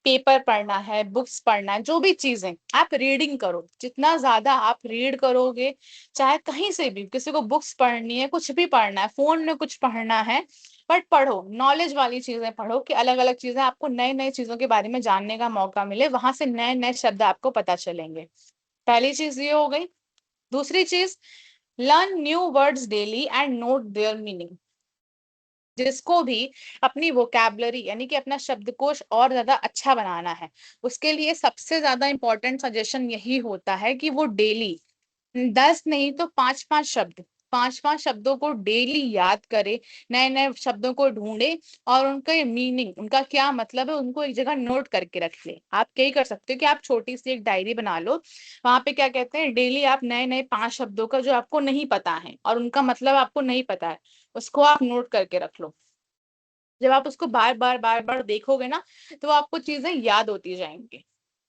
Paper पढ़ना है, बुक्स पढ़ना है, जो भी चीजें आप रीडिंग करो, जितना ज्यादा आप रीड करोगे, चाहे कहीं से भी, किसी को बुक्स पढ़नी है, कुछ भी पढ़ना है, फोन में कुछ पढ़ना है, बट पढ़ो, नॉलेज वाली चीजें पढ़ो कि अलग अलग चीजें आपको, नए नए चीजों के बारे में जानने का मौका मिले, वहां से नए नए शब्द आपको पता चलेंगे। पहली चीज ये हो गई। दूसरी चीज, learn new words daily and note there meaning. जिसको भी अपनी वोकैबुलरी यानी कि अपना शब्दकोश और ज्यादा अच्छा बनाना है, उसके लिए सबसे ज्यादा इंपॉर्टेंट सजेशन यही होता है कि वो डेली 10 नहीं तो 5-5 शब्द, 5-5 शब्दों को डेली याद करे, नए नए शब्दों को ढूंढे और उनका मीनिंग, उनका क्या मतलब है, उनको एक जगह नोट करके रख ले। आप क्या ही कर सकते हो कि आप छोटी सी एक डायरी बना लो, वहां पे क्या कहते हैं, डेली आप नए नए 5 शब्दों का जो आपको नहीं पता है और उनका मतलब आपको नहीं पता है, उसको आप नोट करके रख लो। जब आप उसको बार बार देखोगे ना, तो आपको चीजें याद होती जाएंगी।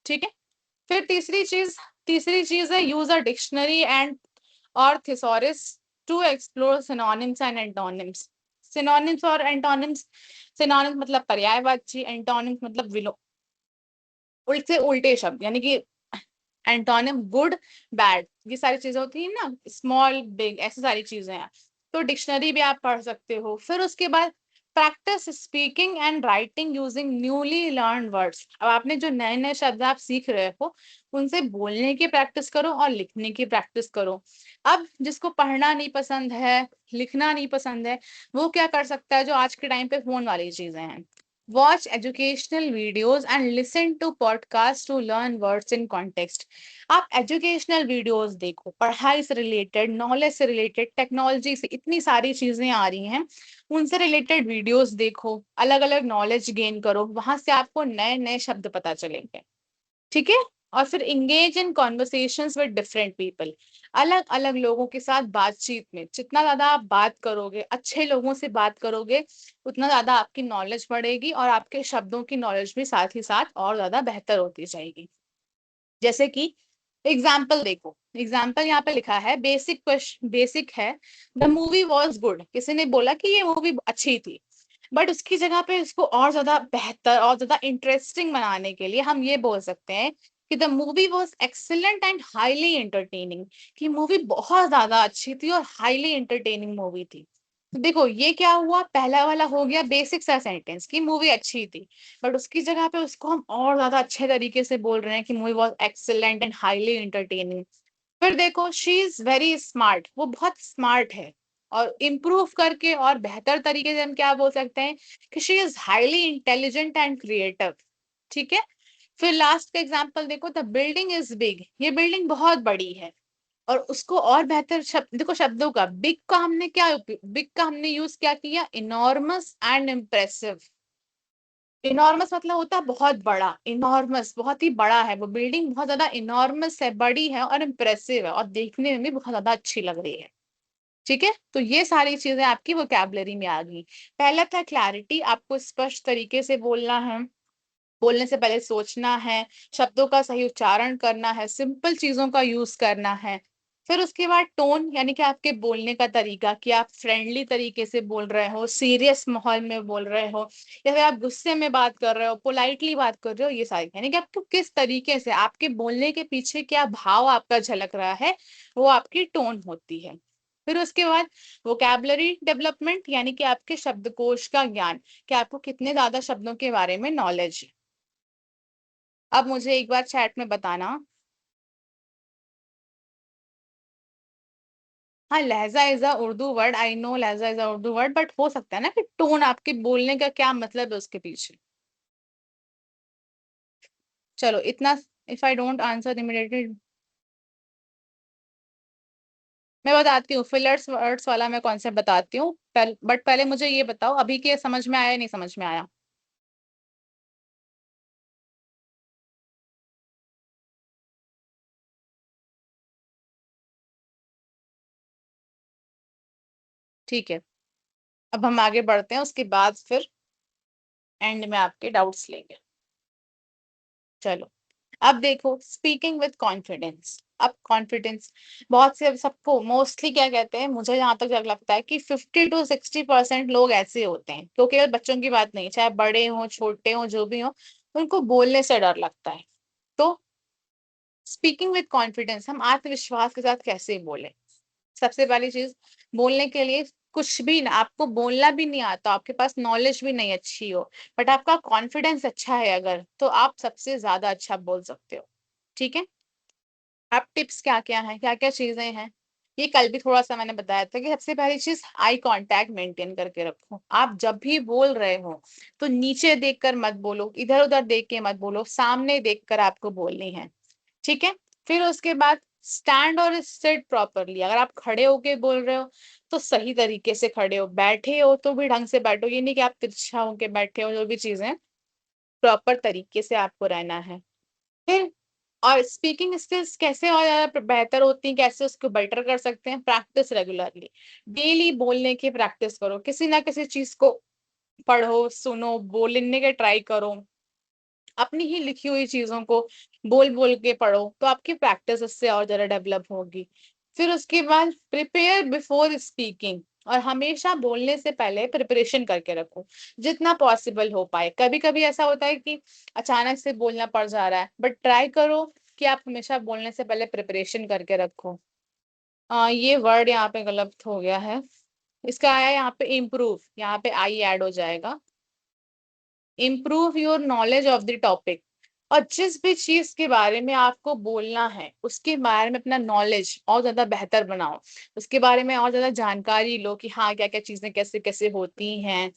ठीक है। फिर तीसरी चीज है, यूज अ डिक्शनरी एंड और thesaurus to explore synonyms and antonyms. Synonyms और एंटोनिम्स, सिनोनिम्स मतलब पर्यायवाची, एंटोनिम्स मतलब उल्टे उल्टे शब्द, यानी कि एंटोनिम गुड बैड, ये सारी चीजें होती है ना, स्मॉल बिग, ऐसी सारी चीजें हैं। तो डिक्शनरी भी आप पढ़ सकते हो। फिर उसके बाद practice speaking and writing using newly learn words. अब आपने जो नए नए शब्द आप सीख रहे हो, उनसे बोलने की प्रैक्टिस करो और लिखने की प्रैक्टिस करो। अब जिसको पढ़ना नहीं पसंद है, लिखना नहीं पसंद है, वो क्या कर सकता है, जो आज के टाइम पे फोन वाली चीजें हैं, watch educational videos and listen to podcast to learn words in context. आप एजुकेशनल वीडियोस देखो, पढ़ाई से रिलेटेड, नॉलेज से रिलेटेड, टेक्नोलॉजी से इतनी सारी चीजें आ रही हैं, उनसे रिलेटेड वीडियोस देखो, अलग अलग नॉलेज गेन करो, वहां से आपको नए नए शब्द पता चलेंगे। ठीक है। और फिर engage in conversations with different people. अलग अलग लोगों के साथ बातचीत में जितना ज्यादा आप बात करोगे, अच्छे लोगों से बात करोगे, उतना ज्यादा आपकी नॉलेज बढ़ेगी और आपके शब्दों की नॉलेज भी साथ ही साथ और ज्यादा बेहतर होती जाएगी। जैसे कि एग्जाम्पल देखो, एग्जाम्पल यहाँ पे लिखा है, बेसिक है, द मूवी वॉज गुड। किसी ने बोला कि ये मूवी अच्छी थी, बट उसकी जगह पे इसको और ज्यादा बेहतर और ज्यादा इंटरेस्टिंग बनाने के लिए हम ये बोल सकते हैं कि the movie was excellent and highly entertaining. कि मूवी बहुत ज्यादा अच्छी थी और हाईली एंटरटेनिंग मूवी थी। तो देखो ये क्या हुआ, पहला वाला हो गया बेसिक सा सेंटेंस कि मूवी अच्छी थी, बट उसकी जगह पे उसको हम और ज्यादा अच्छे तरीके से बोल रहे हैं कि movie was excellent and highly entertaining. फिर देखो, शी इज वेरी स्मार्ट, वो बहुत स्मार्ट है, और इम्प्रूव करके और बेहतर तरीके से हम क्या बोल सकते हैं कि she is highly intelligent and creative. ठीक है। फिर लास्ट का एग्जांपल देखो, द बिल्डिंग इज बिग, ये बिल्डिंग बहुत बड़ी है, और उसको और बेहतर शब्द देखो, शब्दों का बिग का हमने यूज क्या किया, इनॉर्मस एंड इम्प्रेसिव। इनॉर्मस मतलब होता है बहुत बड़ा, इनॉर्मस बहुत ही बड़ा है, वो बिल्डिंग बहुत ज्यादा इनॉर्मस है, बड़ी है और इम्प्रेसिव है और देखने में भी बहुत ज्यादा अच्छी लग रही है। ठीक है। तो ये सारी चीजें आपकी वोकैबुलरी में आ गई। पहला था क्लैरिटी, आपको स्पष्ट तरीके से बोलना है, बोलने से पहले सोचना है, शब्दों का सही उच्चारण करना है, सिंपल चीजों का यूज करना है। फिर उसके बाद टोन, यानी कि आपके बोलने का तरीका, कि आप फ्रेंडली तरीके से बोल रहे हो, सीरियस माहौल में बोल रहे हो, या फिर आप गुस्से में बात कर रहे हो, पोलाइटली बात कर रहे हो, ये सारी, यानी कि आपको किस तरीके से, आपके बोलने के पीछे क्या भाव आपका झलक रहा है, वो आपकी टोन होती है। फिर उसके बाद वोकैबुलरी डेवलपमेंट, यानी कि आपके शब्दकोश का ज्ञान, कि आपको कितने ज्यादा शब्दों के बारे में नॉलेज है। अब मुझे एक बार चैट में बताना। हाँ, लहजा is a Urdu word, I know लहजा is a Urdu word, but हो सकता है ना कि टोन, आपके बोलने का क्या मतलब है उसके पीछे। चलो इतना, if I don't answer immediately, मैं बताती हूँ, फिलर्स वर्ड्स वाला मैं कॉन्सेप्ट बताती हूँ, बट पहले मुझे ये बताओ, अभी के समझ में आया या नहीं समझ में आया। ठीक है। अब हम आगे बढ़ते हैं, उसके बाद फिर एंड में आपके डाउट्स लेंगे। चलो, अब देखो, स्पीकिंग विद कॉन्फिडेंस। अब कॉन्फिडेंस, बहुत से, सबको मोस्टली क्या कहते हैं, मुझे जहां तक लगता है कि 50 to 60% लोग ऐसे होते हैं, तो केवल बच्चों की बात नहीं, चाहे बड़े हो छोटे हो जो भी हो, उनको बोलने से डर लगता है। तो स्पीकिंग विद कॉन्फिडेंस, हम आत्मविश्वास के साथ कैसे बोले। सबसे पहली चीज, बोलने के लिए कुछ भी ना, आपको बोलना भी नहीं आता, आपके पास नॉलेज भी नहीं अच्छी हो, बट आपका कॉन्फिडेंस अच्छा है अगर, तो आप सबसे ज्यादा अच्छा बोल सकते हो। ठीक है। अब टिप्स क्या क्या है, क्या क्या चीजें हैं, ये कल भी थोड़ा सा मैंने बताया था कि सबसे पहली चीज आई कांटेक्ट मेंटेन करके रखो। आप जब भी बोल रहे हो तो नीचे देखकर मत बोलो, इधर उधर देख के मत बोलो, सामने देखकर आपको बोलनी है, ठीक है। फिर उसके बाद स्टैंड और सिट प्रॉपरली। अगर आप खड़े होके बोल रहे हो तो सही तरीके से खड़े हो, बैठे हो तो भी ढंग से बैठो, ये नहीं कि आप तिरछा होके बैठे हो, जो भी चीजें प्रॉपर तरीके से आपको रहना है। फिर और स्पीकिंग स्किल्स कैसे और ज्यादा बेहतर होती हैं, कैसे उसको बेटर कर सकते हैं, प्रैक्टिस रेगुलरली, डेली बोलने की प्रैक्टिस करो, किसी ना किसी चीज को पढ़ो, सुनो, बोलने के ट्राई करो, अपनी ही लिखी हुई चीजों को बोल बोल के पढ़ो, तो आपकी प्रैक्टिस उससे और ज्यादा डेवलप होगी। फिर उसके बाद प्रिपेयर बिफोर स्पीकिंग, और हमेशा बोलने से पहले प्रिपरेशन करके रखो जितना पॉसिबल हो पाए। कभी कभी ऐसा होता है कि अचानक से बोलना पड़ जा रहा है, बट ट्राई करो कि आप हमेशा बोलने से पहले प्रिपरेशन करके रखो। ये वर्ड यहाँ पे गलत हो गया है, इसका आया यहाँ पे इम्प्रूव, यहाँ पे आई ऐड हो जाएगा। Improve your knowledge of the topic, और जिस भी चीज के बारे में आपको बोलना है उसके बारे में अपना नॉलेज और ज्यादा बेहतर बनाओ, उसके बारे में और ज्यादा जानकारी लो कि हाँ क्या क्या चीजें कैसे कैसे होती हैं,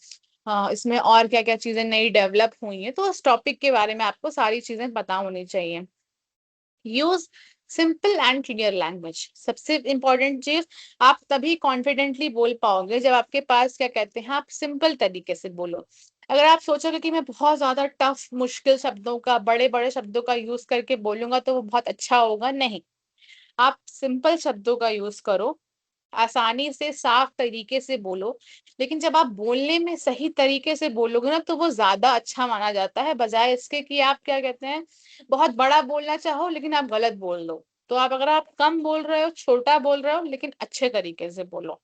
हाँ इसमें और क्या क्या चीजें नई डेवलप हुई हैं, तो उस टॉपिक के बारे में आपको सारी चीजें पता होनी चाहिए। Use simple and clear language, सबसे इंपॉर्टेंट चीज, आप तभी कॉन्फिडेंटली बोल पाओगे जब आपके पास क्या कहते हैं आप सिंपल तरीके से बोलो। अगर आप सोचोगे कि मैं बहुत ज्यादा टफ मुश्किल शब्दों का, बड़े बड़े शब्दों का यूज करके बोलूंगा तो वो बहुत अच्छा होगा, नहीं, आप सिंपल शब्दों का यूज करो, आसानी से साफ तरीके से बोलो। लेकिन जब आप बोलने में सही तरीके से बोलोगे ना तो वो ज्यादा अच्छा माना जाता है, बजाय इसके कि आप क्या कहते हैं बहुत बड़ा बोलना चाहो लेकिन आप गलत बोल दो। तो आप अगर आप कम बोल रहे हो, छोटा बोल रहे हो, लेकिन अच्छे तरीके से बोलो।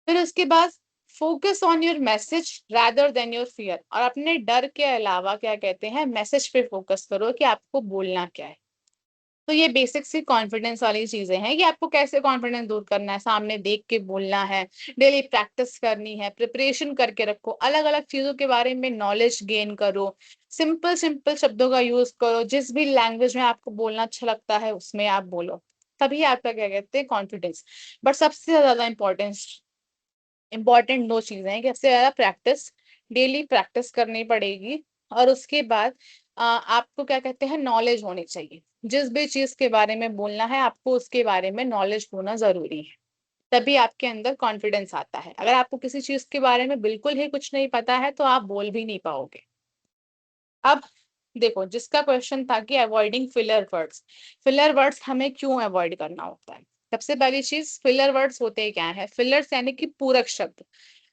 फिर उसके बाद focus on your message rather than your fear, और अपने डर के अलावा क्या कहते हैं मैसेज पे फोकस करो कि आपको बोलना क्या है। तो ये बेसिक सी कॉन्फिडेंस वाली चीजें हैं कि आपको कैसे कॉन्फिडेंस दूर करना है, सामने देख के बोलना है, डेली प्रैक्टिस करनी है, प्रिपरेशन करके रखो, अलग अलग चीजों के बारे में नॉलेज गेन करो, सिंपल सिंपल शब्दों का यूज करो, जिस भी लैंग्वेज में आपको बोलना अच्छा लगता है उसमें आप बोलो, तभी आपका क्या कहते हैं कॉन्फिडेंस। बट सबसे ज्यादा इंपॉर्टेंट दो चीजें हैं कि सबसे ज्यादा प्रैक्टिस, डेली प्रैक्टिस करनी पड़ेगी, और उसके बाद आपको क्या कहते हैं नॉलेज होनी चाहिए, जिस भी चीज के बारे में बोलना है आपको उसके बारे में नॉलेज होना जरूरी है, तभी आपके अंदर कॉन्फिडेंस आता है। अगर आपको किसी चीज के बारे में बिल्कुल ही कुछ नहीं पता है तो आप बोल भी नहीं पाओगे। अब देखो जिसका क्वेश्चन था कि अवॉइडिंग फिलर वर्ड्स हमें क्यों अवॉइड करना होता है। सबसे पहली चीज, फिलर वर्ड्स होते क्या है, फिलर्स यानी कि पूरक शब्द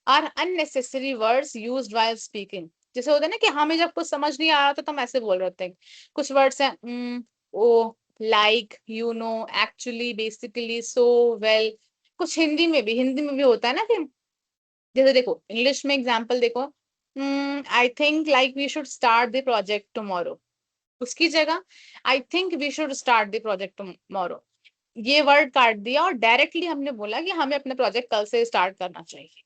are unnecessary words used while speaking. जैसे होता है ना कि हमें जब कुछ समझ नहीं आ रहा तो हम ऐसे बोल रहे होते हैं, कुछ वर्ड्स हैं oh, like, you know, actually, basically, so, well. कुछ हिंदी में भी होता है ना कि जैसे देखो इंग्लिश में एग्जाम्पल देखो, I think like we should start the project tomorrow, उसकी जगह I think we should start the project tomorrow, ये वर्ड काट दिया और डायरेक्टली हमने बोला कि हमें अपना प्रोजेक्ट कल से स्टार्ट करना चाहिए।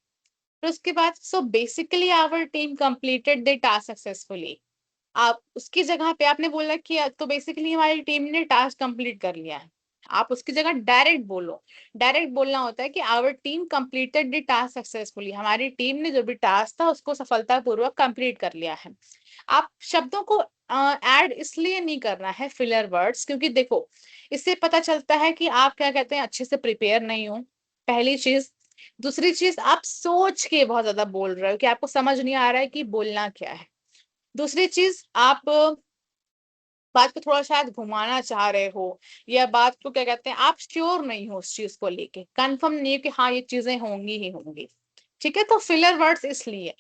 फिर उसके बाद so basically our team completed the task successfully, आप उसकी जगह पे आपने बोला कि तो बेसिकली हमारी टीम ने टास्क कंप्लीट कर लिया है, आप उसकी जगह डायरेक्ट बोलो। डायरेक्ट बोलना होता है कि our team completed the task successfully, हमारी टीम ने जो भी टास्क था उसको सफलतापूर्वक कंप्लीट कर लिया है। आप शब्दों को ऐड इसलिए नहीं करना है फिलर वर्ड्स, क्योंकि देखो इससे पता चलता है कि आप क्या कहते हैं अच्छे से प्रिपेयर नहीं हो, पहली चीज। दूसरी चीज, आप सोच के बहुत ज्यादा बोल रहे हो कि आपको समझ नहीं आ रहा है कि बोलना क्या है। दूसरी चीज, आप बात को थोड़ा शायद घुमाना चाह रहे हो, या बात को क्या कहते हैं आप श्योर नहीं हो उस चीज को लेके, कंफर्म नहीं है कि हाँ ये चीजें होंगी ही होंगी, ठीक है। तो फिलर वर्ड्स इसलिए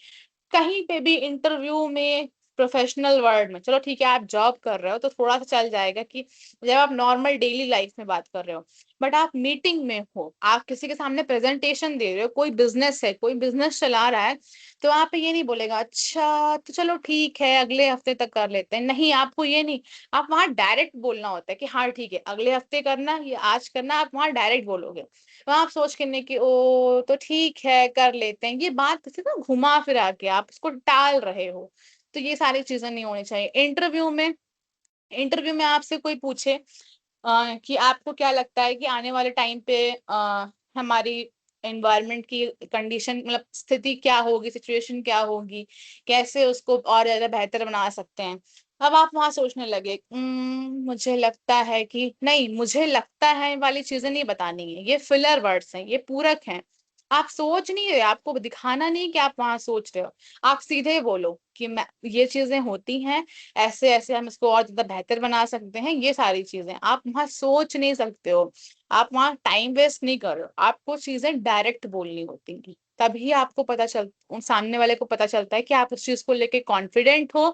कहीं पे भी इंटरव्यू में, प्रोफेशनल वर्ड में, चलो ठीक है आप जॉब कर रहे हो तो थोड़ा सा चल जाएगा कि जब आप नॉर्मल डेली लाइफ में बात कर रहे हो, बट आप मीटिंग में हो, आप किसी के सामने प्रेजेंटेशन दे रहे हो, कोई बिजनेस है, कोई बिजनेस चला रहा है, तो वहां पे ये नहीं बोलेगा अच्छा तो चलो ठीक है अगले हफ्ते तक कर लेते हैं, नहीं, आपको ये नहीं, आप वहां डायरेक्ट बोलना होता है कि हाँ ठीक है अगले हफ्ते करना ये आज करना, आप वहां डायरेक्ट बोलोगे। वहां आप सोच के नहीं कि ओ तो ठीक है कर लेते हैं, ये बात किसी ना घुमा फिरा के आप उसको टाल रहे हो, तो ये सारी चीजें नहीं होनी चाहिए। इंटरव्यू में आपसे कोई पूछे कि आपको क्या लगता है कि आने वाले टाइम पे हमारी एनवायरनमेंट की कंडीशन, मतलब स्थिति क्या होगी, सिचुएशन क्या होगी, कैसे उसको और ज्यादा बेहतर बना सकते हैं। अब आप वहां सोचने लगे, मुझे लगता है कि नहीं, मुझे लगता है वाली चीजें नहीं बतानी है, ये फिलर वर्ड्स हैं, ये पूरक हैं। आप सोच नहीं रहे, आपको दिखाना नहीं कि आप वहां सोच रहे हो, आप सीधे बोलो कि मैं, ये चीजें होती हैं, ऐसे ऐसे हम इसको और ज्यादा बेहतर बना सकते हैं, ये सारी चीजें। आप वहां सोच नहीं सकते हो, आप वहां टाइम वेस्ट नहीं कर रहे हो, आपको चीजें डायरेक्ट बोलनी होती हैं। तभी आपको पता चल, उन सामने वाले को पता चलता है कि आप उस चीज को लेके कॉन्फिडेंट हो,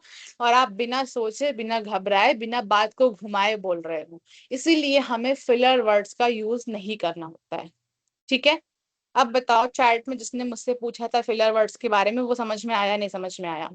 और आप बिना सोचे, बिना घबराए, बिना बात को घुमाए बोल रहे हो। इसीलिए हमें फिलर वर्ड्स का यूज नहीं करना होता है। ठीक है, अब बताओ, चैट में जिसने मुझसे पूछा था फिलर वर्ड्स के बारे में, वो समझ में आया, नहीं समझ में आया?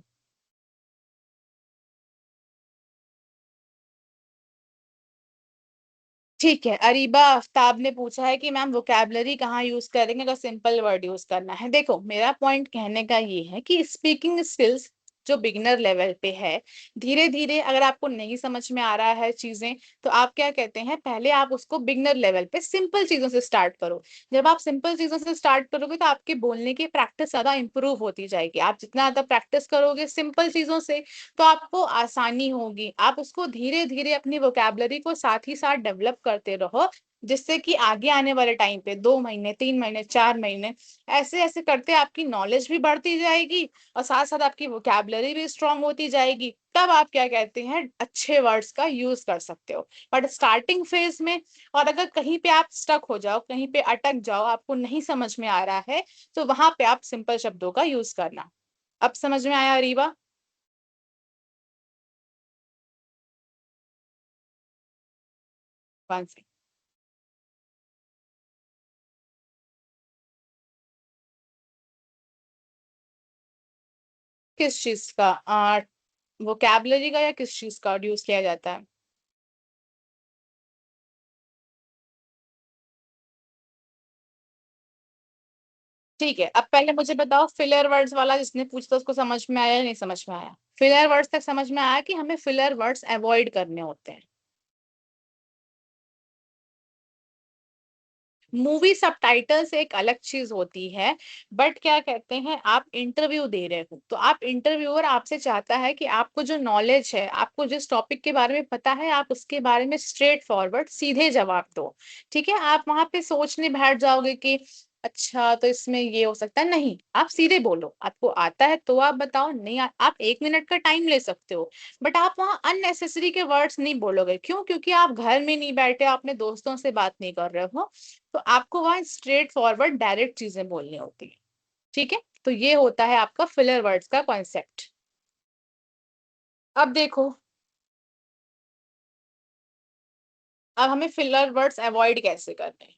ठीक है, अरीबा आफ्ताब ने पूछा है कि मैम वोकैबलरी कहाँ यूज करेंगे अगर सिंपल वर्ड यूज करना है। देखो, मेरा पॉइंट कहने का ये है कि स्पीकिंग स्किल्स जो बिगिनर लेवल पे है, धीरे धीरे अगर आपको नहीं समझ में आ रहा है चीजें, तो आप क्या कहते हैं, पहले आप उसको बिगिनर लेवल पे सिंपल चीजों से स्टार्ट करो। जब आप सिंपल चीजों से स्टार्ट करोगे तो आपके बोलने की प्रैक्टिस ज्यादा इंप्रूव होती जाएगी। आप जितना ज्यादा प्रैक्टिस करोगे सिंपल चीजों से, तो आपको आसानी होगी। आप उसको धीरे धीरे अपनी वोकैबलरी को साथ ही साथ डेवलप करते रहो, जिससे कि आगे आने वाले टाइम पे 2 महीने, 3 महीने, 4 महीने, ऐसे ऐसे करते आपकी नॉलेज भी बढ़ती जाएगी, और साथ साथ आपकी वोकैबलरी भी स्ट्रांग होती जाएगी। तब आप क्या कहते हैं, अच्छे वर्ड्स का यूज कर सकते हो। बट स्टार्टिंग फेज में, और अगर कहीं पे आप स्टक हो जाओ, कहीं पे अटक जाओ, आपको नहीं समझ में आ रहा है, तो वहां पे आप सिंपल शब्दों का यूज करना। अब समझ में आया रीवा? वन से किस चीज का, वोकैबलरी का या किस चीज का यूज किया जाता है? ठीक है, अब पहले मुझे बताओ, फिलर वर्ड्स वाला जिसने पूछा उसको समझ में आया या नहीं समझ में आया? फिलर वर्ड्स तक समझ में आया कि हमें फिलर वर्ड्स अवॉइड करने होते हैं। मूवी सबटाइटल्स एक अलग चीज होती है, बट क्या कहते हैं, आप इंटरव्यू दे रहे हो, तो आप इंटरव्यूअर आपसे चाहता है कि आपको जो नॉलेज है, आपको जिस टॉपिक के बारे में पता है, आप उसके बारे में स्ट्रेट फॉरवर्ड सीधे जवाब दो। ठीक है, आप वहां पे सोचने बैठ जाओगे कि अच्छा तो इसमें ये हो सकता है, नहीं, आप सीधे बोलो। आपको आता है तो आप बताओ, नहीं आप 1 मिनट का टाइम ले सकते हो, बट आप वहाँ अननेसेसरी के वर्ड्स नहीं बोलोगे। क्यों? क्योंकि आप घर में नहीं बैठे, अपने दोस्तों से बात नहीं कर रहे हो, तो आपको वहां स्ट्रेट फॉरवर्ड डायरेक्ट चीजें बोलनी होती है। ठीक है, तो ये होता है आपका फिलर वर्ड्स का कॉन्सेप्ट। अब देखो, अब हमें फिलर वर्ड्स अवॉइड कैसे करने हैं।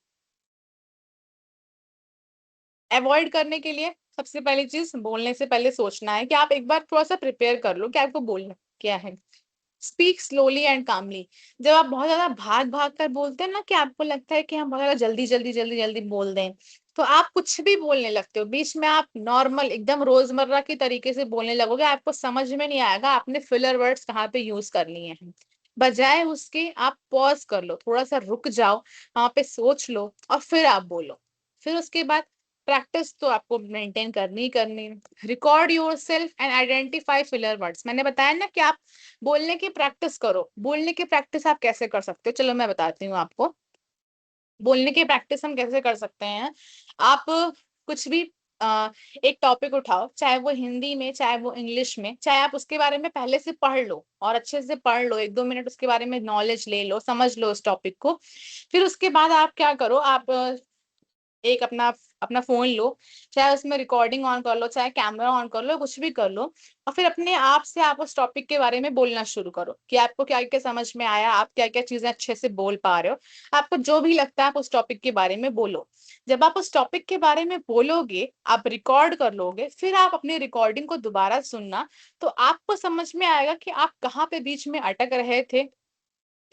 अवॉइड करने के लिए सबसे पहली चीज, बोलने से पहले सोचना है कि आप एक बार थोड़ा सा प्रिपेयर कर लो कि आपको बोलना क्या है। स्पीक स्लोली एंड कामली। जब आप बहुत ज्यादा भाग भाग कर बोलते हैं ना, कि आपको लगता है कि हम बहुत ज्यादा जल्दी जल्दी जल्दी जल्दी बोल दें, तो आप कुछ भी बोलने लगते हो, बीच में आप नॉर्मल एकदम रोजमर्रा के तरीके से बोलने लगोगे, आपको समझ में नहीं आएगा आपने फिलर वर्ड्स कहाँ पे यूज कर लिए हैं। बजाय उसके आप पॉज कर लो, थोड़ा सा रुक जाओ, वहां पे सोच लो, और फिर आप बोलो। फिर उसके बाद प्रैक्टिस तो आपको मेंटेन करनी ही करनी है। Record your self and identify filler words. मैंने बताया ना कि आप बोलने की प्रैक्टिस करो। बोलने की प्रैक्टिस आप कैसे कर सकते हो, चलो मैं बताती हूँ आपको। बोलने की प्रैक्टिस हम कैसे कर सकते हैं। आप कुछ भी एक टॉपिक उठाओ, चाहे वो हिंदी में, चाहे वो इंग्लिश में, चाहे आप उसके बारे में पहले से पढ़ लो, और अच्छे से पढ़ लो, 1-2 मिनट उसके बारे में नॉलेज ले लो, समझ लो उस टॉपिक को। फिर उसके बाद आप क्या करो, आप एक अपना अपना फोन लो, चाहे उसमें रिकॉर्डिंग ऑन कर लो, चाहे कैमरा ऑन कर लो, कुछ भी कर लो, और फिर अपने आप से आप उस टॉपिक के बारे में बोलना शुरू करो कि आपको क्या क्या समझ में आया, आप क्या क्या चीजें अच्छे से बोल पा रहे हो। आपको जो भी लगता है आप उस टॉपिक के बारे में बोलो। जब आप उस टॉपिक के बारे में बोलोगे, आप रिकॉर्ड कर लोगे, फिर आप अपनी रिकॉर्डिंग को दोबारा सुनना, तो आपको समझ में आएगा कि आप कहाँ पे बीच में अटक रहे थे,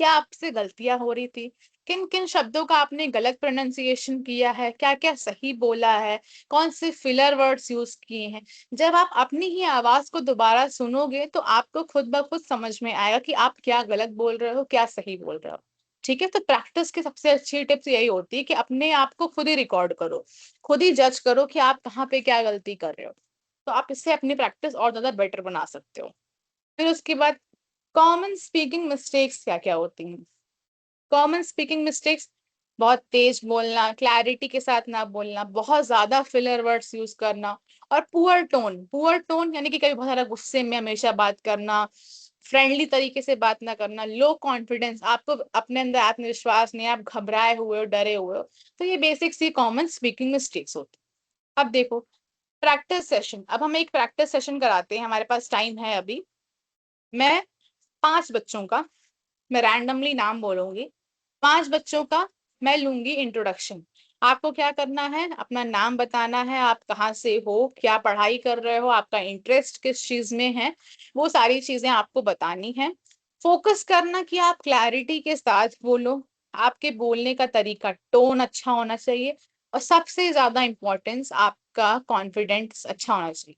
क्या आपसे गलतियां हो रही थी, किन किन शब्दों का आपने गलत प्रोनाउंसिएशन किया है, क्या क्या सही बोला है, कौन से फिलर वर्ड्स यूज किए हैं। जब आप अपनी ही आवाज को दोबारा सुनोगे, तो आपको खुद ब खुद समझ में आएगा कि आप क्या गलत बोल रहे हो, क्या सही बोल रहे हो। ठीक है, तो प्रैक्टिस की सबसे अच्छी टिप्स यही होती है कि अपने आप को खुद ही रिकॉर्ड करो, खुद ही जज करो कि आप कहाँ पे क्या गलती कर रहे हो, तो आप इससे अपनी प्रैक्टिस और ज्यादा बेटर बना सकते हो। फिर उसके बाद कॉमन स्पीकिंग मिस्टेक्स क्या क्या होती हैं। कॉमन स्पीकिंग मिस्टेक्स, बहुत तेज बोलना, क्लैरिटी के साथ ना बोलना, बहुत ज्यादा फिलर वर्ड्स यूज करना, और पुअर टोन। पुअर टोन यानी कि कभी बहुत ज्यादा गुस्से में हमेशा बात करना, फ्रेंडली तरीके से बात ना करना, लो कॉन्फिडेंस, आपको अपने अंदर आत्मविश्वास नहीं, आप घबराए हुए हो, डरे हुए हो, तो ये बेसिक सी कॉमन स्पीकिंग मिस्टेक्स होती। अब देखो प्रैक्टिस सेशन, अब हम एक प्रैक्टिस सेशन कराते हैं, हमारे पास टाइम है अभी। मैं 5 बच्चों का, मैं रैंडमली नाम बोलूंगी, 5 बच्चों का मैं लूंगी इंट्रोडक्शन। आपको क्या करना है, अपना नाम बताना है, आप कहाँ से हो, क्या पढ़ाई कर रहे हो, आपका इंटरेस्ट किस चीज में है, वो सारी चीजें आपको बतानी है। फोकस करना कि आप क्लैरिटी के साथ बोलो, आपके बोलने का तरीका, टोन अच्छा होना चाहिए, और सबसे ज्यादा इंपॉर्टेंस आपका कॉन्फिडेंस अच्छा होना चाहिए।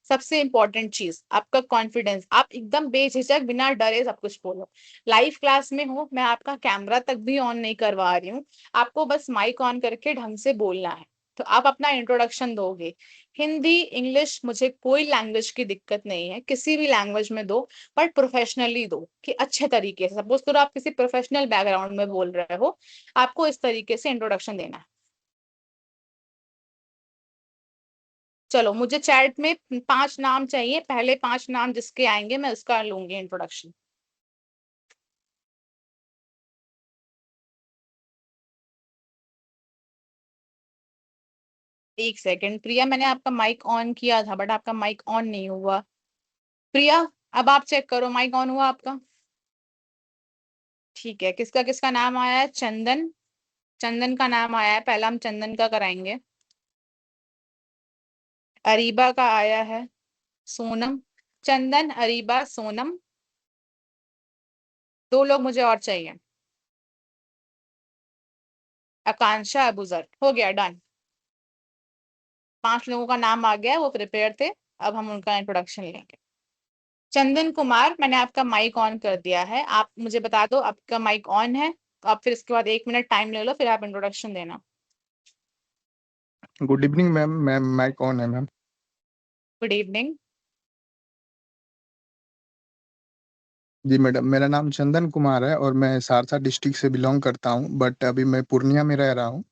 सबसे इंपॉर्टेंट चीज आपका कॉन्फिडेंस, आप एकदम बेझिझक बिना डरे सब कुछ बोलो। लाइव क्लास में हो, मैं आपका कैमरा तक भी ऑन नहीं करवा रही हूँ, आपको बस माइक ऑन करके ढंग से बोलना है। तो आप अपना इंट्रोडक्शन दोगे, हिंदी इंग्लिश, मुझे कोई लैंग्वेज की दिक्कत नहीं है, किसी भी लैंग्वेज में दो, बट प्रोफेशनली दो, कि अच्छे तरीके से। सपोज करो आप किसी प्रोफेशनल बैकग्राउंड में बोल रहे हो, आपको इस तरीके से इंट्रोडक्शन देना है। चलो मुझे चैट में 5 नाम चाहिए, पहले 5 नाम जिसके आएंगे मैं उसका लूंगी इंट्रोडक्शन। एक सेकंड प्रिया, मैंने आपका माइक ऑन किया था बट आपका माइक ऑन नहीं हुआ। प्रिया, अब आप चेक करो माइक ऑन हुआ आपका। ठीक है, किसका किसका नाम आया है, चंदन, चंदन का नाम आया है, पहला हम चंदन का कराएंगे। अरीबा का आया है, सोनम, चंदन अरीबा सोनम, 2 लोग मुझे और चाहिए। आकांक्षा अबूजर, हो गया डन। 5 लोगों का नाम आ गया, वो प्रिपेयर थे, अब हम उनका इंट्रोडक्शन लेंगे। चंदन कुमार, मैंने आपका माइक ऑन कर दिया है, आप मुझे बता दो आपका माइक ऑन है, तो आप फिर इसके बाद 1 मिनट टाइम ले लो, फिर आप इंट्रोडक्शन देना। Good evening ma'am, ma'am mike on है मैम। Good evening. जी मैडम, मेरा नाम चंदन कुमार है और मैं सहरसा डिस्ट्रिक्ट से बिलोंग करता हूँ, बट अभी मैं पूर्णिया में रह रहा हूँ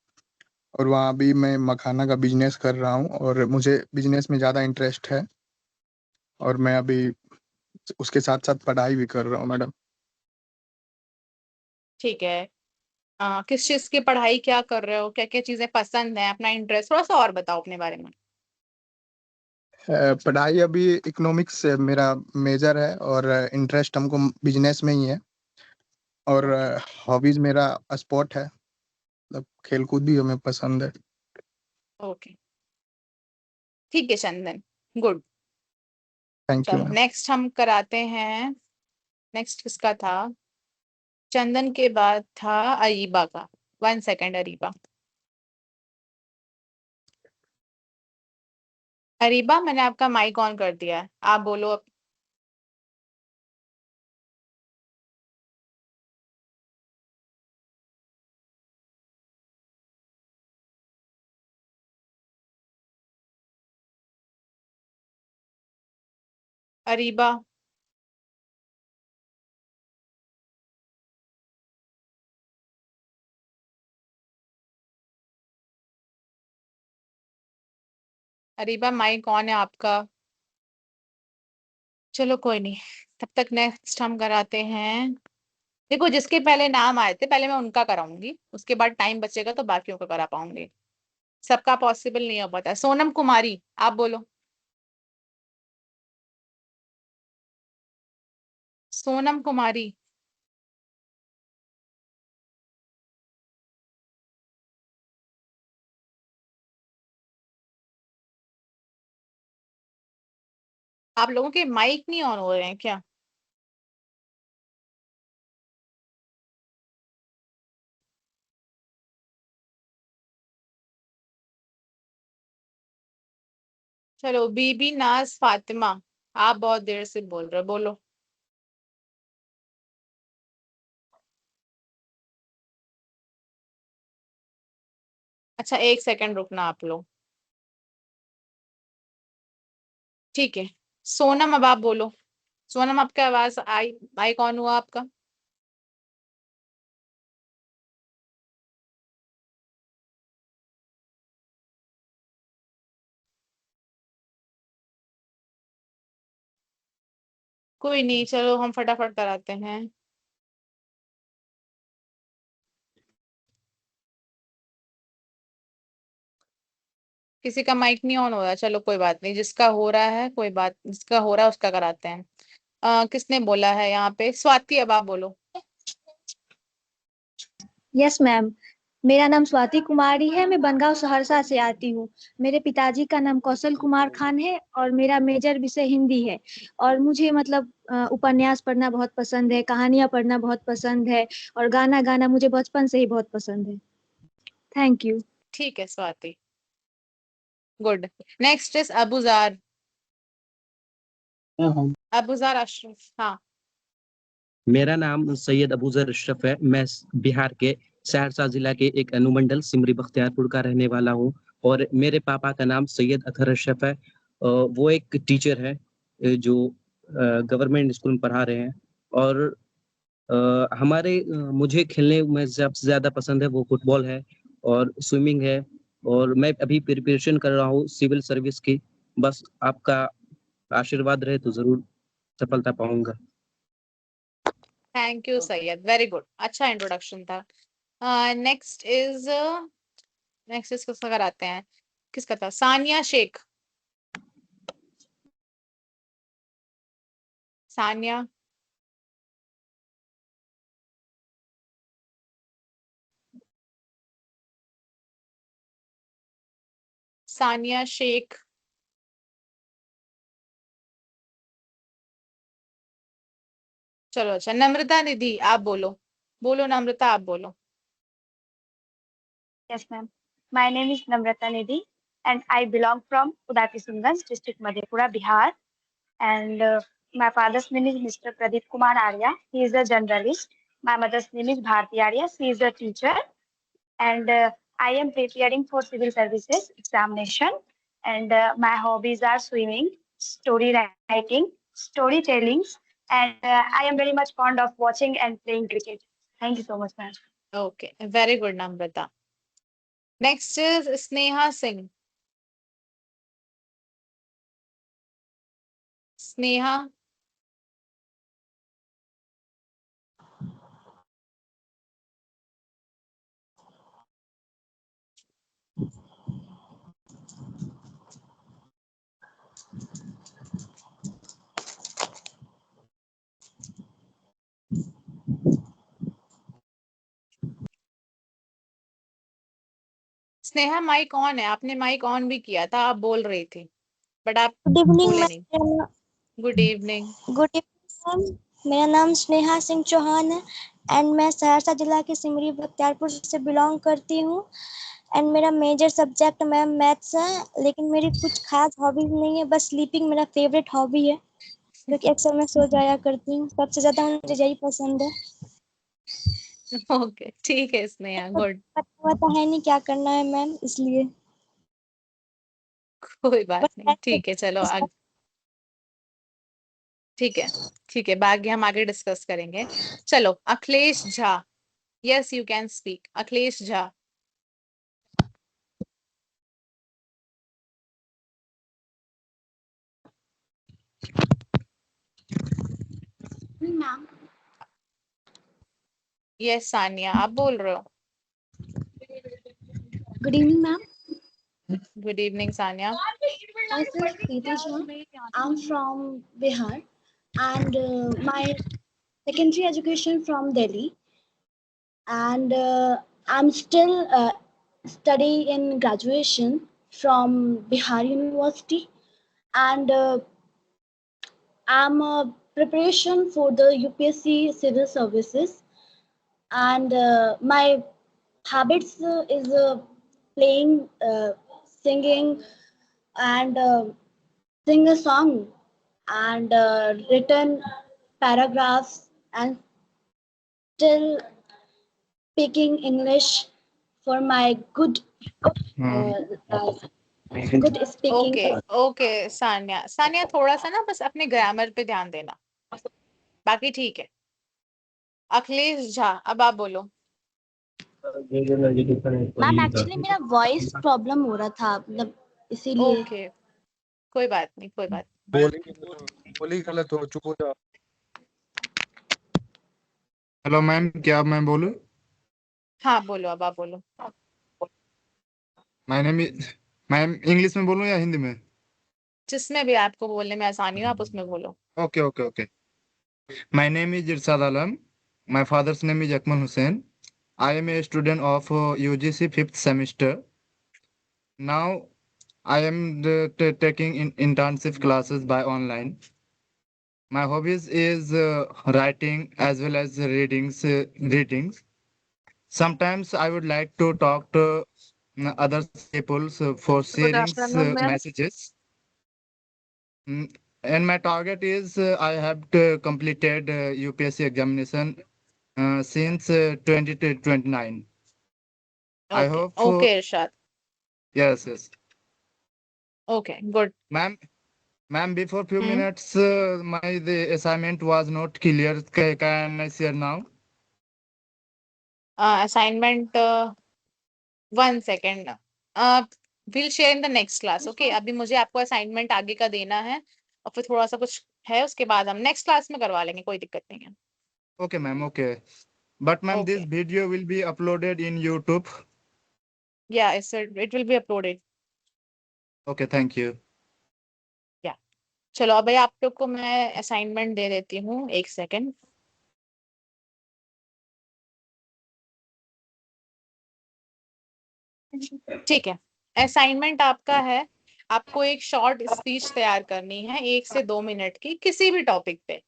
और वहाँ अभी मैं मखाना का बिजनेस कर रहा हूँ और मुझे बिजनेस में ज़्यादा इंटरेस्ट है और मैं अभी उसके साथ साथ पढ़ाई भी कर रहा हूँ मैडम। ठीक है, किस चीज की पढ़ाई क्या कर रहे हो, क्या क्या चीजें पसंद है, अपना इंटरेस्ट थोड़ा सा और बताओ अपने बारे में। पढ़ाई अभी इकोनॉमिक्स मेरा मेजर है और इंटरेस्ट हमको बिजनेस में ही है और हॉबीज मेरा स्पोर्ट है, मतलब खेलकूद भी हमें पसंद है। ओके, ठीक है चंदन, गुड। थैंक यू चलो मैम। नेक्स्ट हम कराते हैं, नेक्स्ट किसका था, चंदन के बाद था अरीबा का। 1 सेकेंड अरीबा, अरीबा मैंने आपका माइक ऑन कर दिया है, आप बोलो अब। अरीबा, अरीबा माइक ऑन है आपका। चलो कोई नहीं, तब तक नेक्स्ट हम कराते हैं। देखो जिसके पहले नाम आए थे पहले मैं उनका कराऊंगी, उसके बाद टाइम बचेगा तो बाकियों का करा पाऊंगी, सबका पॉसिबल नहीं हो पाता। सोनम कुमारी, आप बोलो। सोनम कुमारी, आप लोगों के माइक नहीं ऑन हो रहे हैं क्या। चलो बीबी नाज फातिमा, आप बहुत देर से बोल रहे हो, बोलो। अच्छा 1 सेकंड रुकना आप लोग। ठीक है, सोनम अब आप बोलो। सोनम आपका आवाज आई कौन हुआ आपका? कोई नहीं, चलो हम फटाफट कराते हैं। किसी का माइक नहीं ऑन हो रहा, चलो कोई बात नहीं, जिसका हो रहा है कोई बात, जिसका हो रहा है उसका कराते हैं। किसने बोला है यहाँ पे? स्वाति अब आप बोलो। यस मैम, मेरा नाम स्वाति कुमारी है, मैं बनगांव सहरसा से आती हूँ। मेरे पिताजी का नाम कौशल कुमार खान है और मेरा मेजर विषय हिंदी है। और मुझे मतलब उपन्यास पढ़ना बहुत पसंद है, कहानियां पढ़ना बहुत पसंद है और गाना गाना मुझे बचपन से ही बहुत पसंद है। Thank you. ठीक है Swati, good. Next is Abuzar. Abuzar Ashraf, हाँ। मेरा नाम सैयद अबूजर अशरफ है। मैं बिहार के सहरसा जिला के एक अनुमंडल सिमरी बख्तियारपुर का रहने वाला हूँ और मेरे पापा का नाम सैयद अतहर अशरफ है। वो एक टीचर है जो गवर्नमेंट स्कूल में पढ़ा रहे हैं। और मुझे खेलने में सबसे ज़्यादा पसंद है वो फुटबॉल है और स्विमिंग है। और मैं अभी प्रिपरेशन कर रहा हूँ सिविल सर्विस की। बस आपका आशीर्वाद रहे तो ज़रूर सफलता पाऊंगा। Thank you Syed, very good, अच्छा इंट्रोडक्शन था। नेक्स्ट इज किसका कराते हैं? किसका था? सानिया शेख। सानिया, सानिया शेख। चलो अच्छा, नम्रता निधि आप बोलो। बोलो नम्रता, आप बोलो। Yes, ma'am. My name is Namrata Nidhi, and I belong from Udati Sunganj, district Madhepura, Bihar. And my father's name is Mr. Pradeep Kumar Arya. He is a journalist. My mother's name is Bharti Arya. She is a teacher. And I am preparing for civil services examination. And my hobbies are swimming, story writing, storytelling, and I am very much fond of watching and playing cricket. Thank you so much, ma'am. Okay, very good Namrata. Next is Sneha Singh. Sneha, Sneha mic on है, आपने mic on भी किया था, आप बोल रही थी but आप गुड इवनिंग बोले नहीं। Ma'am. Good evening. Good evening ma'am, मेरा नाम स्नेहा सिंह चौहान है एंड मैं सहरसा जिला के सिमरी बख्तियारपुर से बिलोंग करती हूँ। एंड मेरा मेजर सब्जेक्ट मैम मैथ्स है, लेकिन मेरी कुछ खास हॉबीज नहीं है, बस स्लीपिंग मेरा फेवरेट हॉबी है, क्योंकि अक्सर मैं सो जाया करती हूँ, सबसे ज्यादा मुझे यही पसंद है। ओके ठीक है स्नेहा, गुड। पता है नहीं क्या करना है मैम, इसलिए। कोई बात नहीं, ठीक है, चलो ठीक है, ठीक है, बाकी हम आगे डिस्कस करेंगे। चलो Akhilesh Jha, yes you can speak. Akhilesh Jha. Ma'am, yes Sania आप बोल रहे हो। Good evening ma'am. Good evening Sania. Myself Preeti Shah. I'm from Bihar and my secondary education from Delhi, and I'm still study in graduation from Bihar University, and I'm preparation for the UPSC civil services, and my habits is playing, singing, and sing a song, and written paragraphs, and still speaking English for my good good speaking. Okay okay Sania, Sania थोड़ा सा ना बस अपने grammar पे ध्यान देना, बाकी ठीक है। अखिलेश झा, अब आप बोलो। मैम एक्चुअली मेरा वॉइस प्रॉब्लम हो रहा था, मतलब इसीलिए। ओके, कोई बात नहीं, कोई बात बोली गलत हो, चुप हो जाओ। हेलो मैम, क्या मैं बोलूं? नहीं। हाँ बोलो, अब आप बोलो। मैंने मैम इंग्लिश में बोलूं या हिंदी में? जिसमें भी आपको बोलने में आसानी हो आप उसमें बोलो। Okay okay okay. My name is Irsad Alam. My father's name is Akmal Hussain. I am a student of UGC 5th semester. Now I am taking internship classes by online. My hobbies is writing as well as readings. Sometimes I would like to talk to other people for sharing messages. And my target is I have completed UPSC examination since 2029. I okay hope, okay Irshad, yes, yes. Okay good. Ma'am, before few minutes, the assignment was not clear. Can I share now? Assignment 1 second, will share in the next class. Okay, अभी मुझे आपको assignment आगे का देना है और फिर थोड़ा सा कुछ है, उसके बाद हम नेक्स्ट क्लास में करवा लेंगे, कोई दिक्कत नहीं है। Okay, ma'am, okay. But ma'am, this okay video will be uploaded in YouTube. या it will be uploaded. Okay, thank you. या चलो, अब भाई आप लोग को मैं असाइनमेंट दे देती हूँ, 1 सेकेंड। ठीक है, असाइनमेंट आपका है, आपको एक शॉर्ट स्पीच तैयार करनी है 1 से 2 मिनट की, किसी भी टॉपिक पे,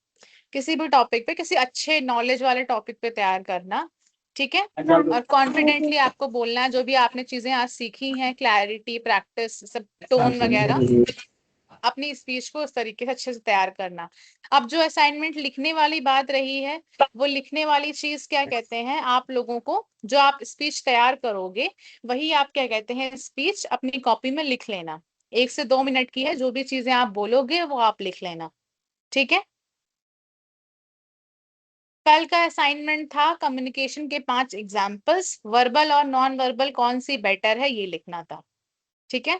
किसी भी टॉपिक पे, किसी अच्छे नॉलेज वाले टॉपिक पे तैयार करना, ठीक है। और कॉन्फिडेंटली आपको बोलना है, जो भी आपने चीजें आज सीखी हैं, क्लैरिटी, प्रैक्टिस, सब टोन वगैरह, अपनी स्पीच को उस तरीके से अच्छे से तैयार करना। अब जो असाइनमेंट लिखने वाली बात रही है, वो लिखने वाली चीज क्या कहते हैं, आप लोगों को जो आप स्पीच तैयार करोगे वही आप क्या कहते हैं, स्पीच अपनी कॉपी में लिख लेना। 1 से 2 मिनट की है, जो भी चीजें आप बोलोगे वो आप लिख लेना, ठीक है। कल का असाइनमेंट था कम्युनिकेशन के 5 एग्जाम्पल्स, वर्बल और नॉन वर्बल कौन सी बेटर है ये लिखना था, ठीक है।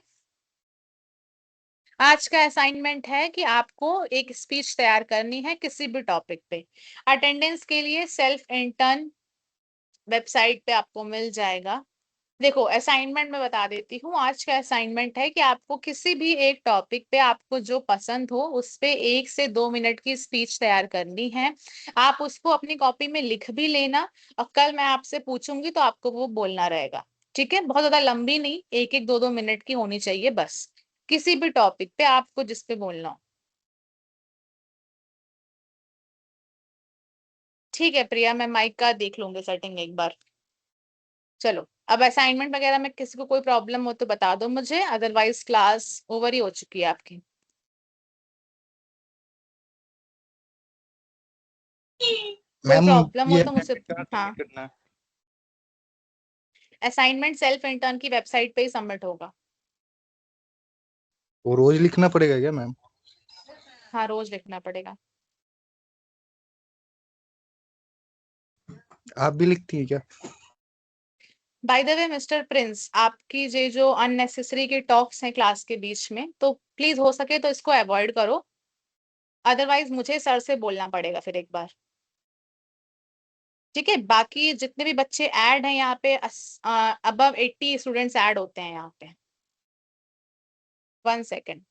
आज का असाइनमेंट है कि आपको एक स्पीच तैयार करनी है किसी भी टॉपिक पे। अटेंडेंस के लिए सेल्फ इंटर्न वेबसाइट पे आपको मिल जाएगा। देखो असाइनमेंट में बता देती हूँ, आज का असाइनमेंट है कि आपको किसी भी एक टॉपिक पे आपको जो पसंद हो उस पे 1 से 2 मिनट की स्पीच तैयार करनी है। आप उसको अपनी कॉपी में लिख भी लेना और कल मैं आपसे पूछूंगी तो आपको वो बोलना रहेगा, ठीक है। बहुत ज्यादा लंबी नहीं, 1-1, 2-2 मिनट की होनी चाहिए बस, किसी भी टॉपिक पे आपको जिस पे बोलना हो। ठीक है प्रिया, मैं माइक का देख लूंगी सेटिंग एक बार। चलो, अब असाइनमेंट वगैरह में किसी को कोई प्रॉब्लम हो तो बता दो मुझे, अदरवाइज क्लास ओवर ही हो चुकी है आपकी। कोई मैम, प्रॉब्लम हो ये तो मुझसे। हाँ, करना है? असाइनमेंट सेल्फ इंटर्न की वेबसाइट पे ही सबमिट होगा। वो रोज लिखना पड़ेगा क्या मैम? हाँ, रोज लिखना पड़ेगा। आप भी लिखती है क्या? By the way mister Prince, आपकी ये जो अननेसेसरी के टॉक्स हैं क्लास के बीच में, तो प्लीज हो सके तो इसको अवॉइड करो, अदरवाइज मुझे सर से बोलना पड़ेगा फिर एक बार, ठीक है। बाकी जितने भी बच्चे ऐड हैं यहाँ पे, अबव 80 स्टूडेंट्स ऐड होते हैं यहाँ पे। 1 सेकेंड,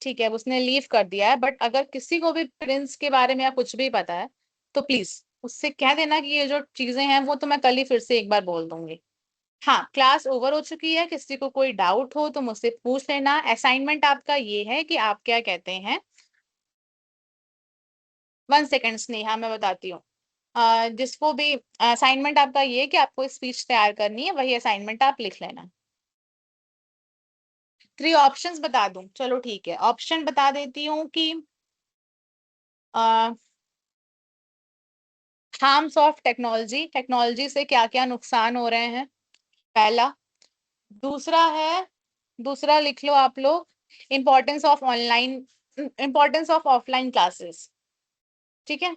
ठीक है, उसने लीव कर दिया है, बट अगर किसी को भी प्रिंस के बारे में या कुछ भी पता है तो प्लीज उससे कह देना कि ये जो चीजें हैं वो तो मैं कल ही फिर से एक बार बोल दूंगी। हाँ, क्लास ओवर हो चुकी है, किसी को कोई डाउट हो तो मुझसे पूछ लेना। असाइनमेंट आपका ये है कि आप क्या कहते हैं, 1 सेकेंड स्नेहा, मैं बताती हूँ। जिसको भी असाइनमेंट आपका ये है कि आपको स्पीच तैयार करनी है, वही असाइनमेंट आप लिख लेना। 3 ऑप्शंस बता दूं, चलो ठीक है, ऑप्शन बता देती हूँ कि हार्म्स ऑफ टेक्नोलॉजी, टेक्नोलॉजी से क्या क्या नुकसान हो रहे हैं, पहला। दूसरा लिख लो आप लोग, इम्पोर्टेंस ऑफ ऑफलाइन क्लासेस। ठीक है,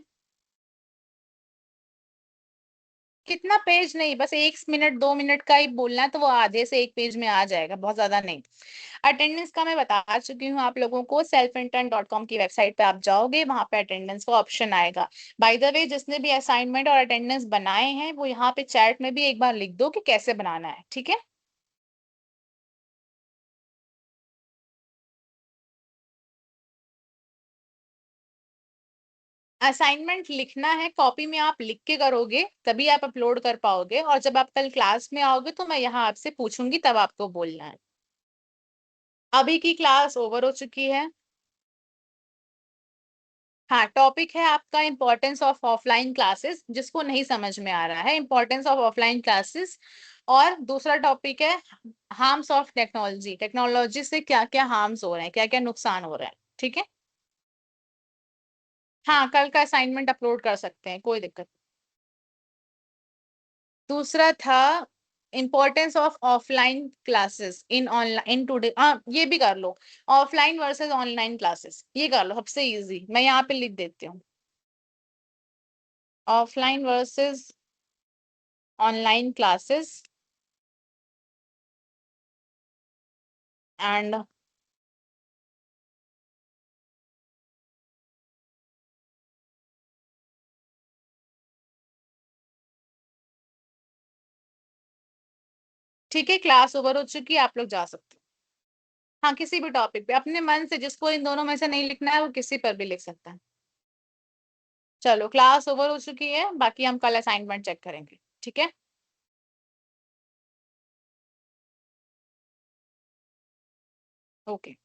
कितना पेज नहीं, बस 1 मिनट 2 मिनट का ही बोलना है, तो वो आधे से 1 पेज में आ जाएगा, बहुत ज्यादा नहीं। अटेंडेंस का मैं बता चुकी हूँ आप लोगों को, selfintern.com की वेबसाइट पे आप जाओगे, वहां पे अटेंडेंस का ऑप्शन आएगा। बाय द वे, जिसने भी असाइनमेंट और अटेंडेंस बनाए हैं वो यहाँ पे चैट में भी एक बार लिख दो कि कैसे बनाना है, ठीक है। असाइनमेंट लिखना है, कॉपी में आप लिख के करोगे तभी आप अपलोड कर पाओगे, और जब आप कल क्लास में आओगे तो मैं यहाँ आपसे पूछूंगी, तब आपको बोलना है। अभी की क्लास ओवर हो चुकी है। हाँ, टॉपिक है आपका इम्पोर्टेंस ऑफ ऑफलाइन क्लासेस, जिसको नहीं समझ में आ रहा है, इम्पोर्टेंस ऑफ ऑफलाइन क्लासेस। और दूसरा टॉपिक है हार्म्स ऑफ टेक्नोलॉजी, टेक्नोलॉजी से क्या क्या हार्म्स हो रहे हैं, क्या क्या नुकसान हो रहा है, ठीक है। हाँ, कल का असाइनमेंट अपलोड कर सकते हैं, कोई दिक्कत। दूसरा था importance of offline classes in online in today, ये भी कर लो, ऑफलाइन वर्सेस ऑनलाइन क्लासेस, ये कर लो, सबसे इजी, मैं यहाँ पे लिख देती हूँ, offline versus online classes and ठीक है, क्लास ओवर हो चुकी है, आप लोग जा सकते हो। हाँ, किसी भी टॉपिक पे अपने मन से, जिसको इन दोनों में से नहीं लिखना है वो किसी पर भी लिख सकता है। चलो, क्लास ओवर हो चुकी है, बाकी हम कल असाइनमेंट चेक करेंगे, ठीक है। ओके।